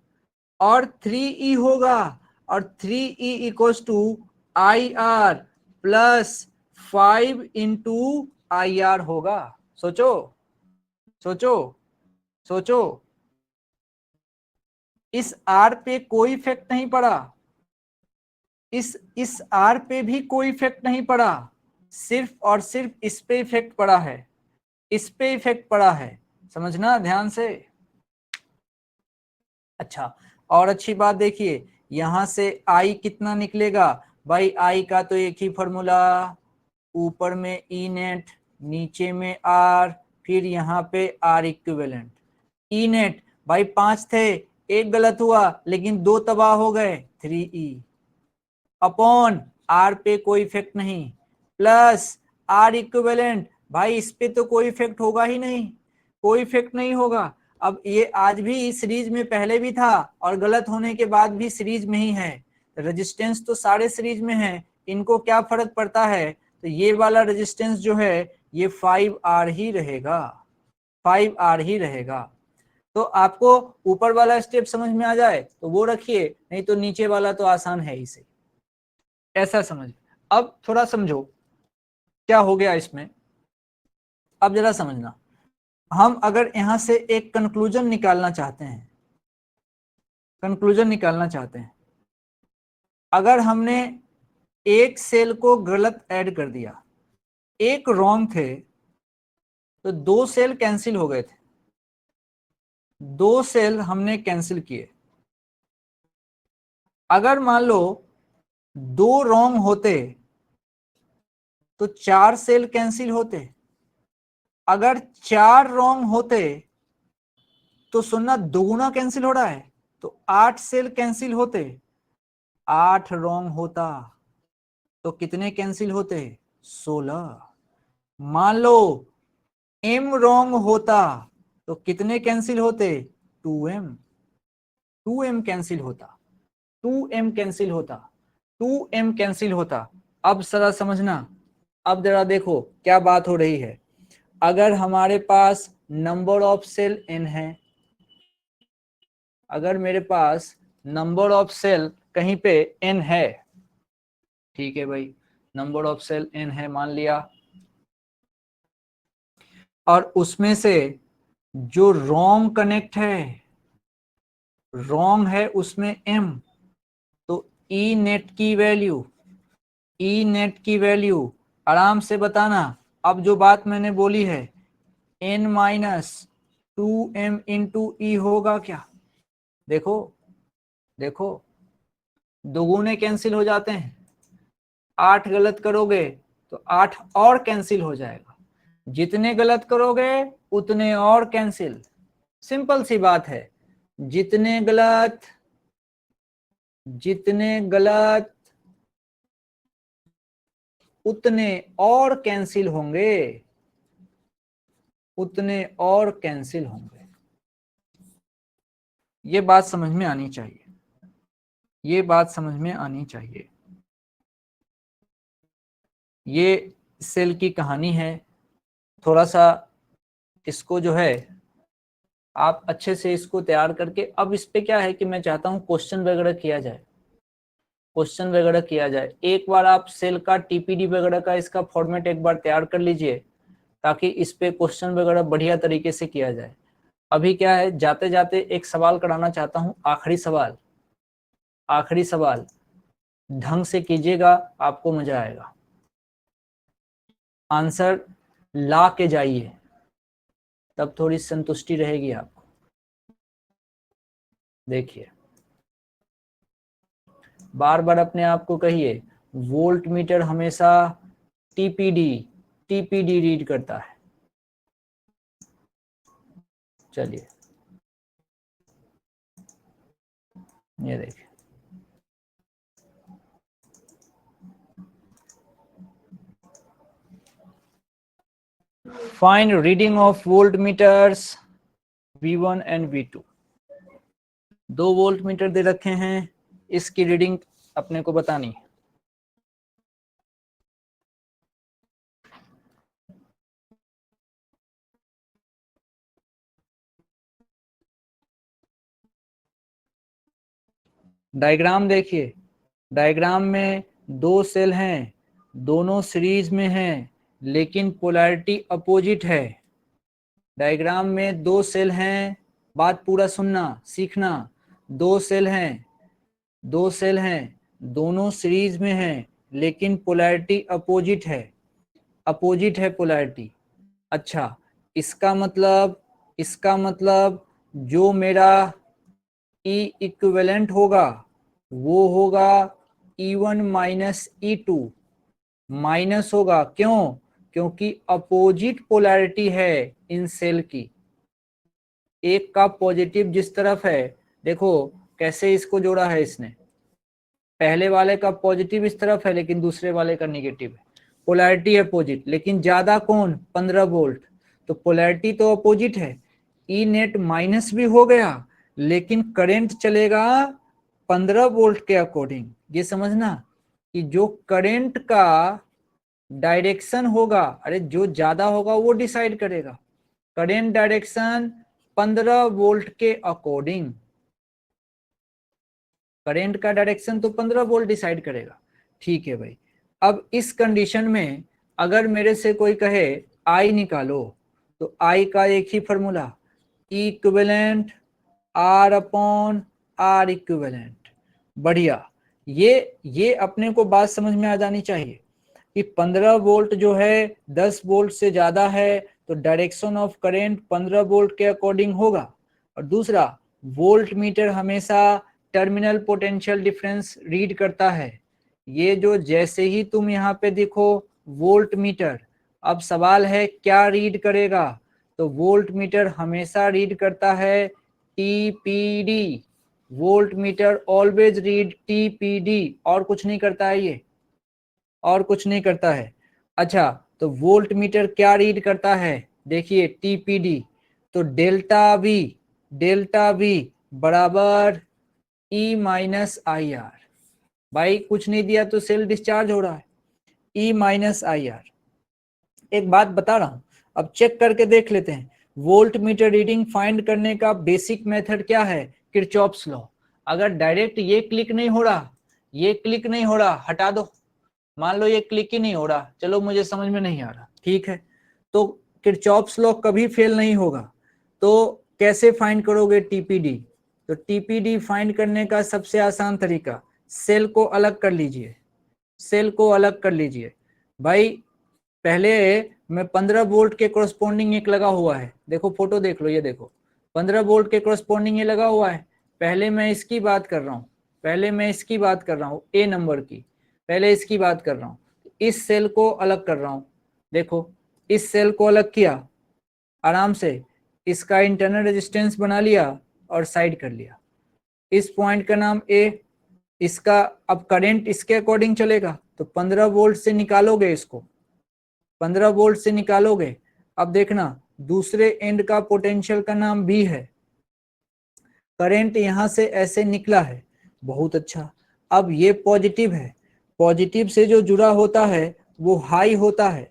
और 3E होगा, और 3E equals to I R plus 5 into I R होगा। सोचो सोचो सोचो, इस आर पे कोई इफेक्ट नहीं पड़ा, इस आर पे भी कोई इफेक्ट नहीं पड़ा, सिर्फ और सिर्फ इस पे इफेक्ट पड़ा है, इस पे इफेक्ट पड़ा है, समझना ध्यान से। अच्छा, और अच्छी बात देखिए, यहां से आई कितना निकलेगा, भाई आई का तो एक ही फॉर्मूला, ऊपर में ई नेट, नीचे में आर, फिर यहाँ पे आर इक्विवेलेंट। ई नेट भाई 5 थे, एक गलत हुआ लेकिन 2 तबाह हो गए, 3E अपॉन आर पे कोई इफेक्ट नहीं, प्लस आर इक्विवेलेंट, भाई इस पे तो कोई इफेक्ट होगा ही नहीं, कोई इफेक्ट नहीं होगा। अब ये आज भी सीरीज में पहले भी था और गलत होने के बाद भी सीरीज में ही है, रेजिस्टेंस तो सारे सीरीज में है, इनको क्या फर्क पड़ता है, तो ये वाला रेजिस्टेंस जो है ये 5R ही रहेगा, 5R ही रहेगा। तो आपको ऊपर वाला स्टेप समझ में आ जाए तो वो रखिए, नहीं तो नीचे वाला तो आसान है ही से, ऐसा समझ। अब थोड़ा समझो क्या हो गया इसमें, अब जरा समझना। हम अगर यहां से एक कंक्लूजन निकालना चाहते हैं, कंक्लूजन निकालना चाहते हैं, अगर हमने एक सेल को गलत ऐड कर दिया, एक रॉन्ग थे, तो दो सेल कैंसिल हो गए थे, दो सेल हमने कैंसिल किए। अगर मान लो दो रॉन्ग होते तो चार सेल कैंसिल होते, अगर चार रॉन्ग होते तो सुनना दोगुना कैंसिल हो रहा है, तो आठ सेल कैंसिल होते, आठ रॉन्ग होता तो कितने कैंसिल होते, 16। मान लो m रॉन्ग होता तो कितने कैंसिल होते, 2m, 2m कैंसिल होता, 2m कैंसिल होता, 2m कैंसिल होता। अब जरा समझना, अब जरा देखो क्या बात हो रही है। अगर हमारे पास नंबर ऑफ सेल n है, अगर मेरे पास नंबर ऑफ सेल कहीं पे n है, ठीक है भाई, नंबर ऑफ सेल n है मान लिया, और उसमें से जो रॉन्ग कनेक्ट है, रॉन्ग है उसमें m, तो ई नेट की वैल्यू, ई नेट की वैल्यू आराम से बताना। अब जो बात मैंने बोली है n माइनस 2m इंटू ई होगा क्या, देखो देखो, दोगुने कैंसिल हो जाते हैं, 8 गलत करोगे तो 8 और कैंसिल हो जाएगा, जितने गलत करोगे उतने और कैंसिल, सिंपल सी बात है। जितने गलत, जितने गलत उतने और कैंसिल होंगे, उतने और कैंसिल होंगे। ये बात समझ में आनी चाहिए, ये बात समझ में आनी चाहिए। ये सेल की कहानी है, थोड़ा सा इसको जो है आप अच्छे से इसको तैयार करके, अब इस पे क्या है कि मैं चाहता हूं क्वेश्चन वगैरह किया जाए, क्वेश्चन वगैरह किया जाए। एक बार आप सेल का टीपीडी वगैरह का इसका फॉर्मेट एक बार तैयार कर लीजिए, ताकि इस पे क्वेश्चन वगैरह बढ़िया तरीके से किया जाए। अभी क्या है, जाते जाते एक सवाल कराना चाहता हूं, आखिरी सवाल, आखिरी सवाल ढंग से कीजिएगा, आपको मजा आएगा। आंसर ला के जाइए, तब थोड़ी संतुष्टि रहेगी आपको। देखिए, बार बार अपने आप को कहिए, वोल्ट मीटर हमेशा टीपीडी, टीपीडी रीड करता है। चलिए ये देखिए, find reading of volt meters V1 and V2। दो वोल्ट मीटर दे रखे हैं, इसकी रीडिंग अपने को बतानी है। डायग्राम देखिए, डायग्राम में दो सेल हैं, दोनों सीरीज में हैं, लेकिन पोलैरिटी अपोजिट है। डायग्राम में दो सेल हैं, बात पूरा सुनना सीखना, दो सेल हैं, दो सेल हैं, दोनों सीरीज में हैं, लेकिन पोलैरिटी अपोजिट है, अपोजिट है पोलैरिटी। अच्छा, इसका मतलब, इसका मतलब जो मेरा ई इक्विवेलेंट होगा वो होगा E1 माइनस E2, माइनस होगा, क्यों, क्योंकि अपोजिट पोलैरिटी है इन सेल की। एक का पॉजिटिव जिस तरफ है, देखो कैसे इसको जोड़ा है इसने, पहले वाले का पॉजिटिव इस तरफ है लेकिन दूसरे वाले का निगेटिव है, पोलैरिटी अपोजिट, लेकिन ज्यादा कौन, 15 वोल्ट, तो पोलैरिटी तो अपोजिट है, ई नेट माइनस भी हो गया लेकिन करंट चलेगा 15 वोल्ट के अकॉर्डिंग। ये समझना कि जो करंट का डायरेक्शन होगा, अरे जो ज्यादा होगा वो डिसाइड करेगा, करंट डायरेक्शन 15 वोल्ट के अकॉर्डिंग, करंट का डायरेक्शन तो 15 वोल्ट डिसाइड करेगा। ठीक है भाई, अब इस कंडीशन में अगर मेरे से कोई कहे आई निकालो, तो आई का एक ही formula, equivalent R upon R equivalent. बढ़िया, ये अपने को बात समझ में आ जानी चाहिए कि 15 वोल्ट जो है 10 वोल्ट से ज्यादा है तो डायरेक्शन ऑफ करंट 15 वोल्ट के अकॉर्डिंग होगा। और दूसरा, वोल्ट मीटर हमेशा टर्मिनल पोटेंशियल डिफरेंस रीड करता है। ये जो जैसे ही तुम यहाँ पे देखो वोल्ट मीटर, अब सवाल है क्या रीड करेगा, तो वोल्ट मीटर हमेशा रीड करता है TPD. Volt meter always read TPD, और कुछ नहीं करता है ये, और कुछ नहीं करता है। अच्छा, तो वोल्ट मीटर क्या रीड करता है, देखिए टीपीडी, तो डेल्टा वी बराबर ई माइनस आई आर। भाई कुछ नहीं दिया तो सेल डिस्चार्ज हो रहा है, ई माइनस आई आर। एक बात बता रहा हूं, अब चेक करके देख लेते हैं। वोल्ट मीटर रीडिंग फाइंड करने का बेसिक मेथड क्या है, किरचॉफ्स लॉ। अगर डायरेक्ट ये क्लिक नहीं हो रहा, ये क्लिक नहीं हो रहा, हटा दो। मान लो ये क्लिक ही नहीं हो रहा, चलो मुझे समझ में नहीं आ रहा, ठीक है, तो किरचॉफ्स लॉ कभी फेल नहीं होगा। तो कैसे फाइंड करोगे टीपीडी, तो टीपीडी फाइंड करने का सबसे आसान तरीका, सेल को अलग कर लीजिए, सेल को अलग कर लीजिए। भाई पहले मैं 15 वोल्ट के कोरस्पोंडिंग एक लगा हुआ है, देखो फोटो देख लो, ये देखो 15 वोल्ट के कोरस्पोंडिंग ये लगा हुआ है। पहले मैं इसकी बात कर रहा हूँ, पहले मैं इसकी बात कर रहा हूँ, ए नंबर की, पहले इसकी बात कर रहा हूँ। इस सेल को अलग कर रहा हूँ, देखो इस सेल को अलग किया आराम से, इसका इंटरनल रेजिस्टेंस बना लिया और साइड कर लिया। इस पॉइंट का नाम ए, इसका अब करंट इसके अकॉर्डिंग चलेगा, तो 15 वोल्ट से निकालोगे इसको, 15 वोल्ट से निकालोगे। अब देखना दूसरे एंड का पोटेंशियल का नाम बी है, करंट यहां से ऐसे निकला है, बहुत अच्छा। अब ये पॉजिटिव है, पॉजिटिव से जो जुड़ा होता है वो हाई होता है,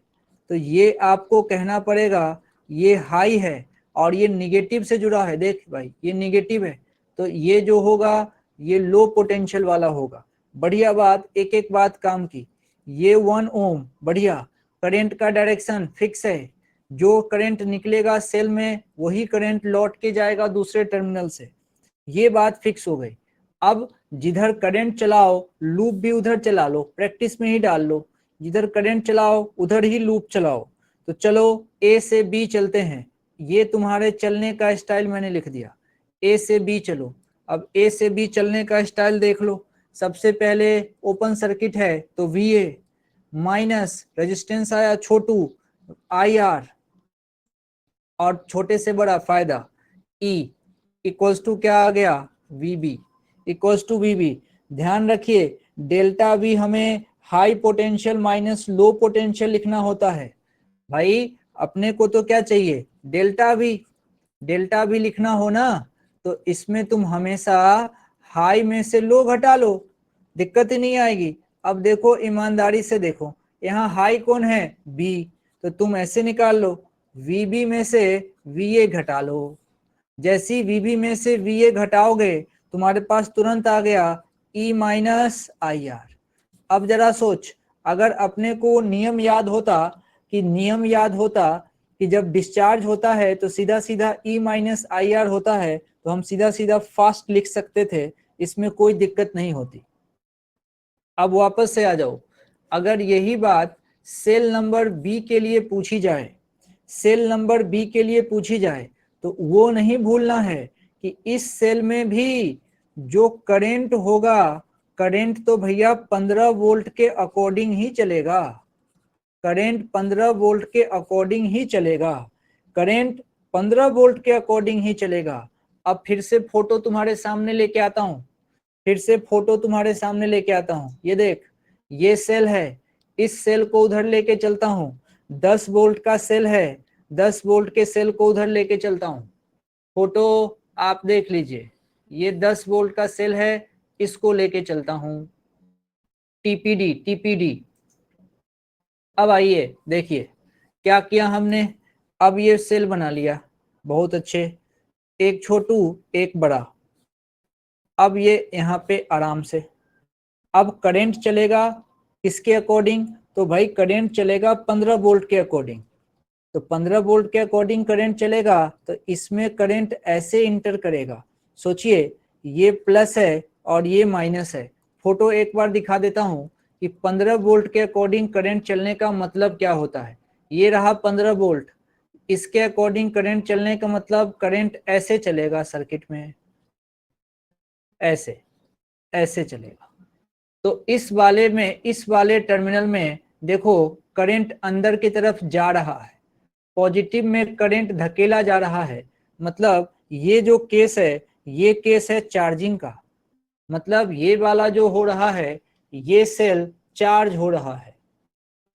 तो ये आपको कहना पड़ेगा ये हाई है, और ये निगेटिव से जुड़ा है, देख भाई ये निगेटिव है, तो ये जो होगा ये लो पोटेंशियल वाला होगा। बढ़िया बात, एक एक बात काम की। ये 1 ओम, बढ़िया, करंट का डायरेक्शन फिक्स है, जो करंट निकलेगा सेल में वही करंट लौट के जाएगा दूसरे टर्मिनल से, ये बात फिक्स हो गई। अब जिधर करंट चलाओ लूप भी उधर चला लो, प्रैक्टिस में ही डाल लो, जिधर करंट चलाओ उधर ही लूप चलाओ। तो चलो ए से बी चलते हैं, ये तुम्हारे चलने का स्टाइल मैंने लिख दिया, ए से बी चलो। अब ए से बी चलने का स्टाइल देख लो, सबसे पहले ओपन सर्किट है तो वीए माइनस रेजिस्टेंस आया छोटू आई आर, और छोटे से बड़ा फायदा ई इक्वल्स टू क्या आ गया, वीबी इक्वल्स टू वीबी। ध्यान रखिए डेल्टा वी हमें high potential minus low potential लिखना होता है। भाई अपने को तो क्या चाहिए, डेल्टा वी, डेल्टा वी लिखना हो ना, तो इसमें तुम हमेशा हाई में से लो घटा लो, दिक्कत ही नहीं आएगी। अब देखो ईमानदारी से देखो, यहाँ हाई कौन है, बी, तो तुम ऐसे निकाल लो, वीबी में से वीए घटा लो। जैसी वीबी में से वीए घटाओगे तुम्हारे पास तुरंत आ गया ई माइनस आई आर। अब जरा सोच, अगर अपने को नियम याद होता, कि नियम याद होता कि जब डिस्चार्ज होता है तो सीधा सीधा ई माइनस आई आर होता है, तो हम सीधा सीधा फास्ट लिख सकते थे, इसमें कोई दिक्कत नहीं होती। अब वापस से आ जाओ, अगर यही बात सेल नंबर बी के लिए पूछी जाए, सेल नंबर बी के लिए पूछी जाए, तो वो नहीं भूलना है कि इस सेल में भी जो करंट होगा, करंट तो भैया 15 वोल्ट के अकॉर्डिंग ही चलेगा, करंट 15 वोल्ट के अकॉर्डिंग ही चलेगा, करंट 15 वोल्ट के अकॉर्डिंग ही चलेगा। अब फिर से फोटो तुम्हारे सामने लेके आता हूं, फिर से फोटो तुम्हारे सामने लेके आता हूं, ये देख, ये सेल है, इस सेल को उधर लेके चलता हूं, 10 वोल्ट का सेल है, 10 वोल्ट के सेल को उधर लेके चलता हूं, फोटो आप देख लीजिए, ये 10 वोल्ट का सेल है, इसको लेके चलता हूं, टीपीडी टीपीडी। अब आइए देखिए क्या किया हमने, अब ये सेल बना लिया, बहुत अच्छे, एक छोटू एक बड़ा। अब ये यहाँ पे आराम से, अब करंट चलेगा किसके अकॉर्डिंग, तो भाई करंट चलेगा 15 वोल्ट के अकॉर्डिंग। तो 15 वोल्ट के अकॉर्डिंग करंट चलेगा तो इसमें करंट ऐसे इंटर करेगा। सोचिए ये प्लस है और ये माइनस है। फोटो एक बार दिखा देता हूं कि 15 वोल्ट के अकॉर्डिंग करंट चलने का मतलब क्या होता है। ये रहा 15 वोल्ट, इसके अकॉर्डिंग करंट चलने का मतलब करंट ऐसे चलेगा सर्किट में, ऐसे ऐसे चलेगा। तो इस वाले टर्मिनल में देखो करंट अंदर की तरफ जा रहा है, पॉजिटिव में करंट धकेला जा रहा है। मतलब ये जो केस है ये केस है चार्जिंग का। मतलब ये वाला जो हो रहा है ये सेल चार्ज हो रहा है,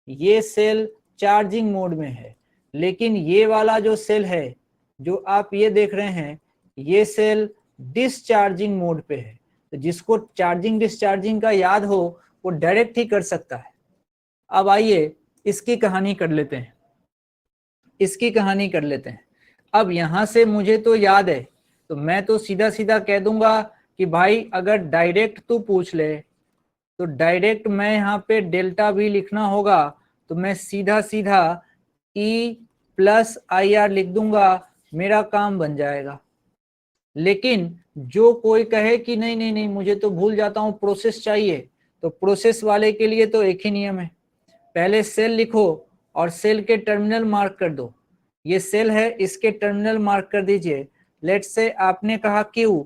ये सेल चार्जिंग मोड में है। लेकिन ये वाला जो सेल है जो आप ये देख रहे हैं ये सेल डिस्चार्जिंग मोड पे है। तो जिसको चार्जिंग डिस्चार्जिंग का याद हो वो डायरेक्ट ही कर सकता है। अब आइए इसकी कहानी कर लेते हैं, इसकी कहानी कर लेते हैं। अब यहां से मुझे तो याद है तो मैं तो सीधा सीधा कह दूंगा कि भाई अगर डायरेक्ट तू पूछ ले तो डायरेक्ट मैं यहाँ पे डेल्टा भी लिखना होगा तो मैं सीधा सीधा E प्लस IR लिख दूंगा, मेरा काम बन जाएगा। लेकिन जो कोई कहे कि नहीं नहीं नहीं मुझे तो भूल जाता हूं प्रोसेस चाहिए, तो प्रोसेस वाले के लिए तो एक ही नियम है, पहले सेल लिखो और सेल के टर्मिनल मार्क कर दो। ये सेल है इसके टर्मिनल मार्क कर दीजिए। लेट्स से आपने कहा Q,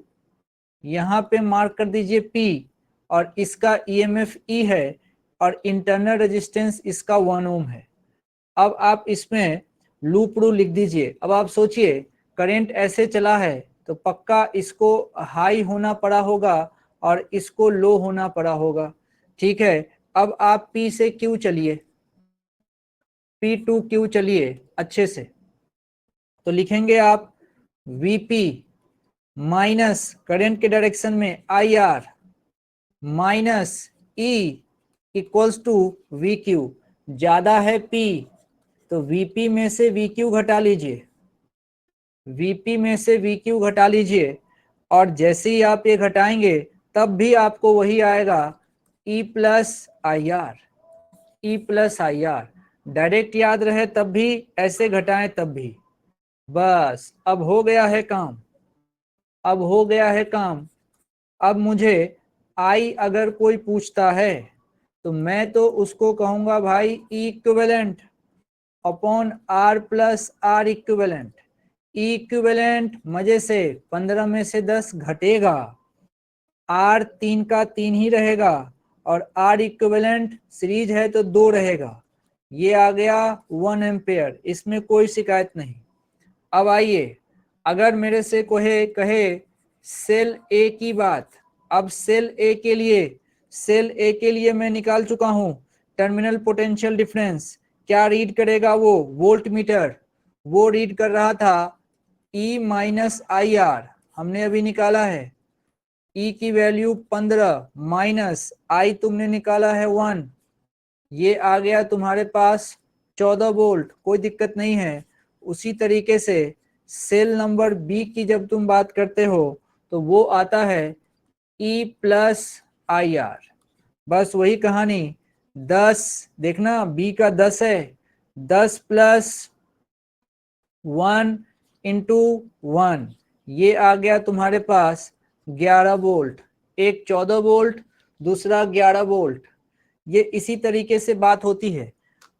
यहाँ पे मार्क कर दीजिए P और इसका EMF E है और इंटरनल रेजिस्टेंस इसका 1 ओम है। अब आप इसमें लूप रूल लिख दीजिए। अब आप सोचिए करंट ऐसे चला है तो पक्का इसको हाई होना पड़ा होगा और इसको लो होना पड़ा होगा, ठीक है। अब आप P से Q चलिए, P टू Q चलिए अच्छे से, तो लिखेंगे आप Vp माइनस करंट के डायरेक्शन में IR minus E equals to VQ। ज्यादा है P तो Vp में से VQ घटा लीजिए, Vp में से VQ घटा लीजिए और जैसे ही आप ये घटाएंगे तब भी आपको वही आएगा E plus IR, E plus IR। Direct याद रहे तब भी, ऐसे घटाएं तब भी। बस अब हो गया है काम, अब हो गया है काम। अब मुझे I अगर कोई पूछता है तो मैं तो उसको कहूंगा भाई E equivalent upon R plus R equivalent. E equivalent मजे से 15 में से 10 घटेगा, R 3 का 3 ही रहेगा और R इक्विवेलेंट सीरीज है तो 2 रहेगा। ये आ गया 1 एम्पेयर, इसमें कोई शिकायत नहीं। अब आइए अगर मेरे से कोई कहे सेल ए की बात, अब सेल ए के लिए मैं निकाल चुका हूं टर्मिनल पोटेंशियल डिफरेंस। क्या रीड करेगा वो वोल्ट मीटर, वो रीड कर रहा था E माइनस IR, हमने अभी निकाला है E की वैल्यू 15 माइनस I तुमने निकाला है 1, ये आ गया तुम्हारे पास 14 वोल्ट, कोई दिक्कत नहीं है। उसी तरीके से सेल नंबर बी की जब तुम बात करते हो तो वो आता है E प्लस IR। बस वही कहानी, 10 देखना बी का 10 है, 10 प्लस 1 इंटू 1, ये आ गया तुम्हारे पास 11 वोल्ट। एक 14 वोल्ट दूसरा 11 वोल्ट। ये इसी तरीके से बात होती है,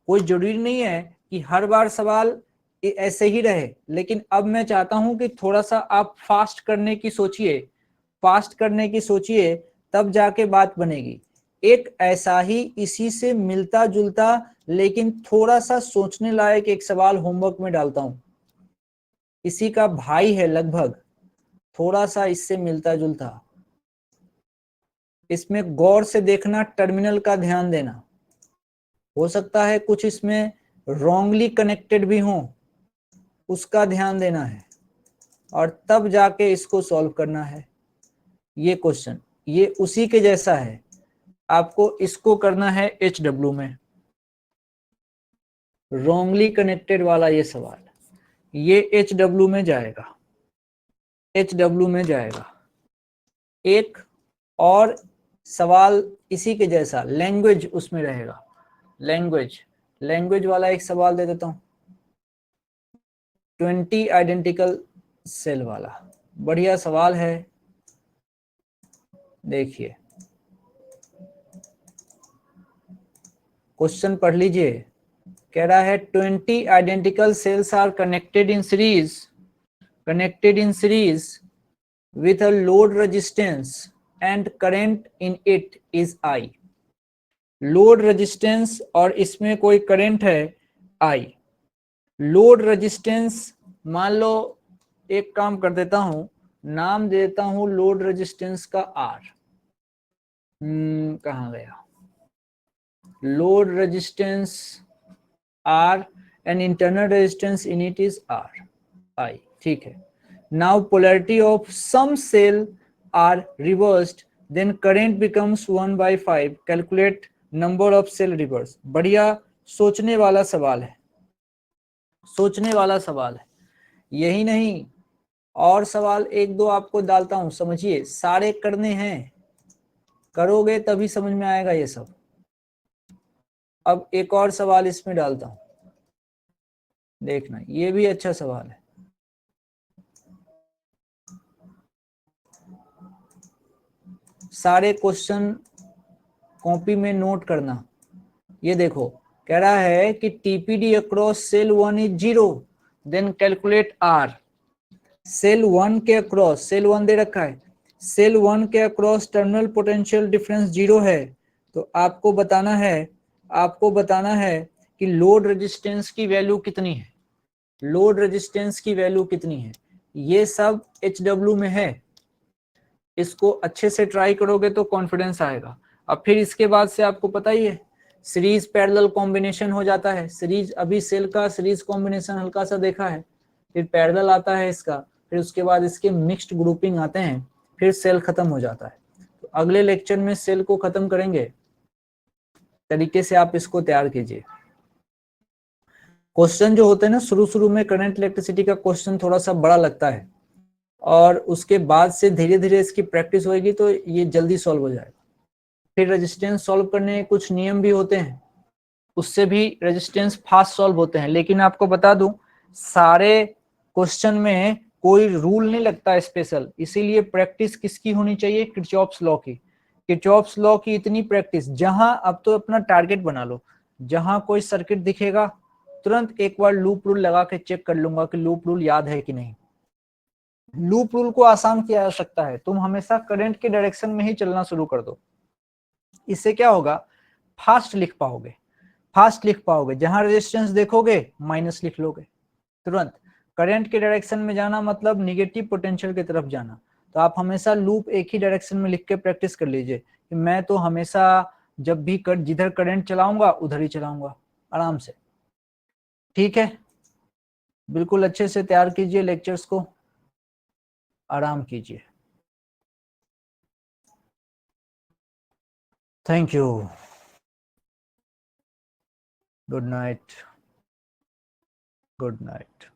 कोई जरूरी नहीं है कि हर बार सवाल ऐसे ही रहे। लेकिन अब मैं चाहता हूं कि थोड़ा सा आप फास्ट करने की सोचिए, फास्ट करने की सोचिए, तब जाके बात बनेगी। एक ऐसा ही इसी से मिलता जुलता लेकिन थोड़ा सा सोचने लायक एक सवाल होमवर्क में डालता हूं, इसी का भाई है लगभग, थोड़ा सा इससे मिलता जुलता। इसमें गौर से देखना, टर्मिनल का ध्यान देना, हो सकता है कुछ इसमें रॉन्गली कनेक्टेड भी हो, उसका ध्यान देना है और तब जाके इसको सॉल्व करना है। ये क्वेश्चन ये उसी के जैसा है, आपको इसको करना है HW में, रॉन्गली कनेक्टेड वाला ये सवाल, ये HW में जाएगा। HW में जाएगा। एक और सवाल इसी के जैसा लैंग्वेज उसमें रहेगा, लैंग्वेज वाला एक सवाल दे देता हूं, 20 आइडेंटिकल सेल वाला, बढ़िया सवाल है। देखिए क्वेश्चन पढ़ लीजिए, कह रहा है 20 identical cells are connected in series with a load resistance and current in it is I। Load resistance और इसमें कोई करंट है I। लोड रेजिस्टेंस मान लो, एक काम कर देता हूं, नाम देता हूं लोड रेजिस्टेंस का R। कहां गया, load resistance R and internal resistance in it is R I, ठीक है। Now polarity of some cell are reversed, then current becomes 1/5, calculate number of cell reverse। बढ़िया सोचने वाला सवाल है, सोचने वाला सवाल है। यही नहीं, और सवाल एक दो आपको डालता हूं, समझिए, सारे करने हैं, करोगे तभी समझ में आएगा ये सब। अब एक और सवाल इसमें डालता हूं, देखना, ये भी अच्छा सवाल है। सारे क्वेश्चन कॉपी में नोट करना। ये देखो, कह रहा है कि TPD across cell 1 is 0, then calculate R. Cell 1 के अक्रॉस, सेल 1 दे रखा है, सेल 1 के अक्रॉस टर्मिनल पोटेंशियल डिफरेंस 0 है, तो आपको बताना है कि लोड रेजिस्टेंस की वैल्यू कितनी है, लोड रेजिस्टेंस की वैल्यू कितनी है। ये सब HW में है, इसको अच्छे से ट्राई करोगे तो कॉन्फिडेंस आएगा। अब फिर इसके बाद से आपको पता ही है, सीरीज पैरेलल कॉम्बिनेशन हो जाता है। सीरीज, अभी सेल का सीरीज कॉम्बिनेशन हल्का सा देखा है, फिर पैरेलल आता है इसका, फिर उसके बाद इसके मिक्स्ड ग्रुपिंग आते हैं, फिर सेल खत्म हो जाता है। तो अगले लेक्चर में सेल को खत्म करेंगे, तरीके से आप इसको तैयार कीजिए। क्वेश्चन जो होते हैं ना, शुरू में करंट इलेक्ट्रिसिटी का क्वेश्चन थोड़ा सा बड़ा लगता है, और उसके बाद से धीरे धीरे इसकी प्रैक्टिस होगी तो ये जल्दी सॉल्व हो जाएगा। फिर रेजिस्टेंस सॉल्व करने के कुछ नियम भी होते हैं, उससे भी रेजिस्टेंस फास्ट सॉल्व होते हैं। लेकिन आपको बता दूं, सारे क्वेश्चन में कोई रूल नहीं लगता स्पेशल, इसीलिए प्रैक्टिस किसकी होनी चाहिए, किरचॉफ्स लॉ की। किरचॉफ्स लॉ की इतनी प्रैक्टिस, जहां, अब तो अपना टारगेट बना लो, जहां कोई सर्किट दिखेगा तुरंत एक बार लूप रूल लगा के चेक कर लूंगा कि लूप रूल याद है कि नहीं। लूप रूल को आसान किया जा सकता है, तुम हमेशा करंट के डायरेक्शन में ही चलना शुरू कर दो। इससे क्या होगा, फास्ट लिख पाओगे, जहां रेजिस्टेंस देखोगे माइनस लिख लोगे तुरंत। करंट के डायरेक्शन में जाना मतलब निगेटिव पोटेंशियल की तरफ जाना। तो आप हमेशा लूप एक ही डायरेक्शन में लिख के प्रैक्टिस कर लीजिए कि मैं तो हमेशा जब भी जिधर करंट चलाऊंगा उधर ही चलाऊंगा, आराम से। ठीक है, बिल्कुल अच्छे से तैयार कीजिए लेक्चर्स को, आराम कीजिए। Thank you, good night, good night.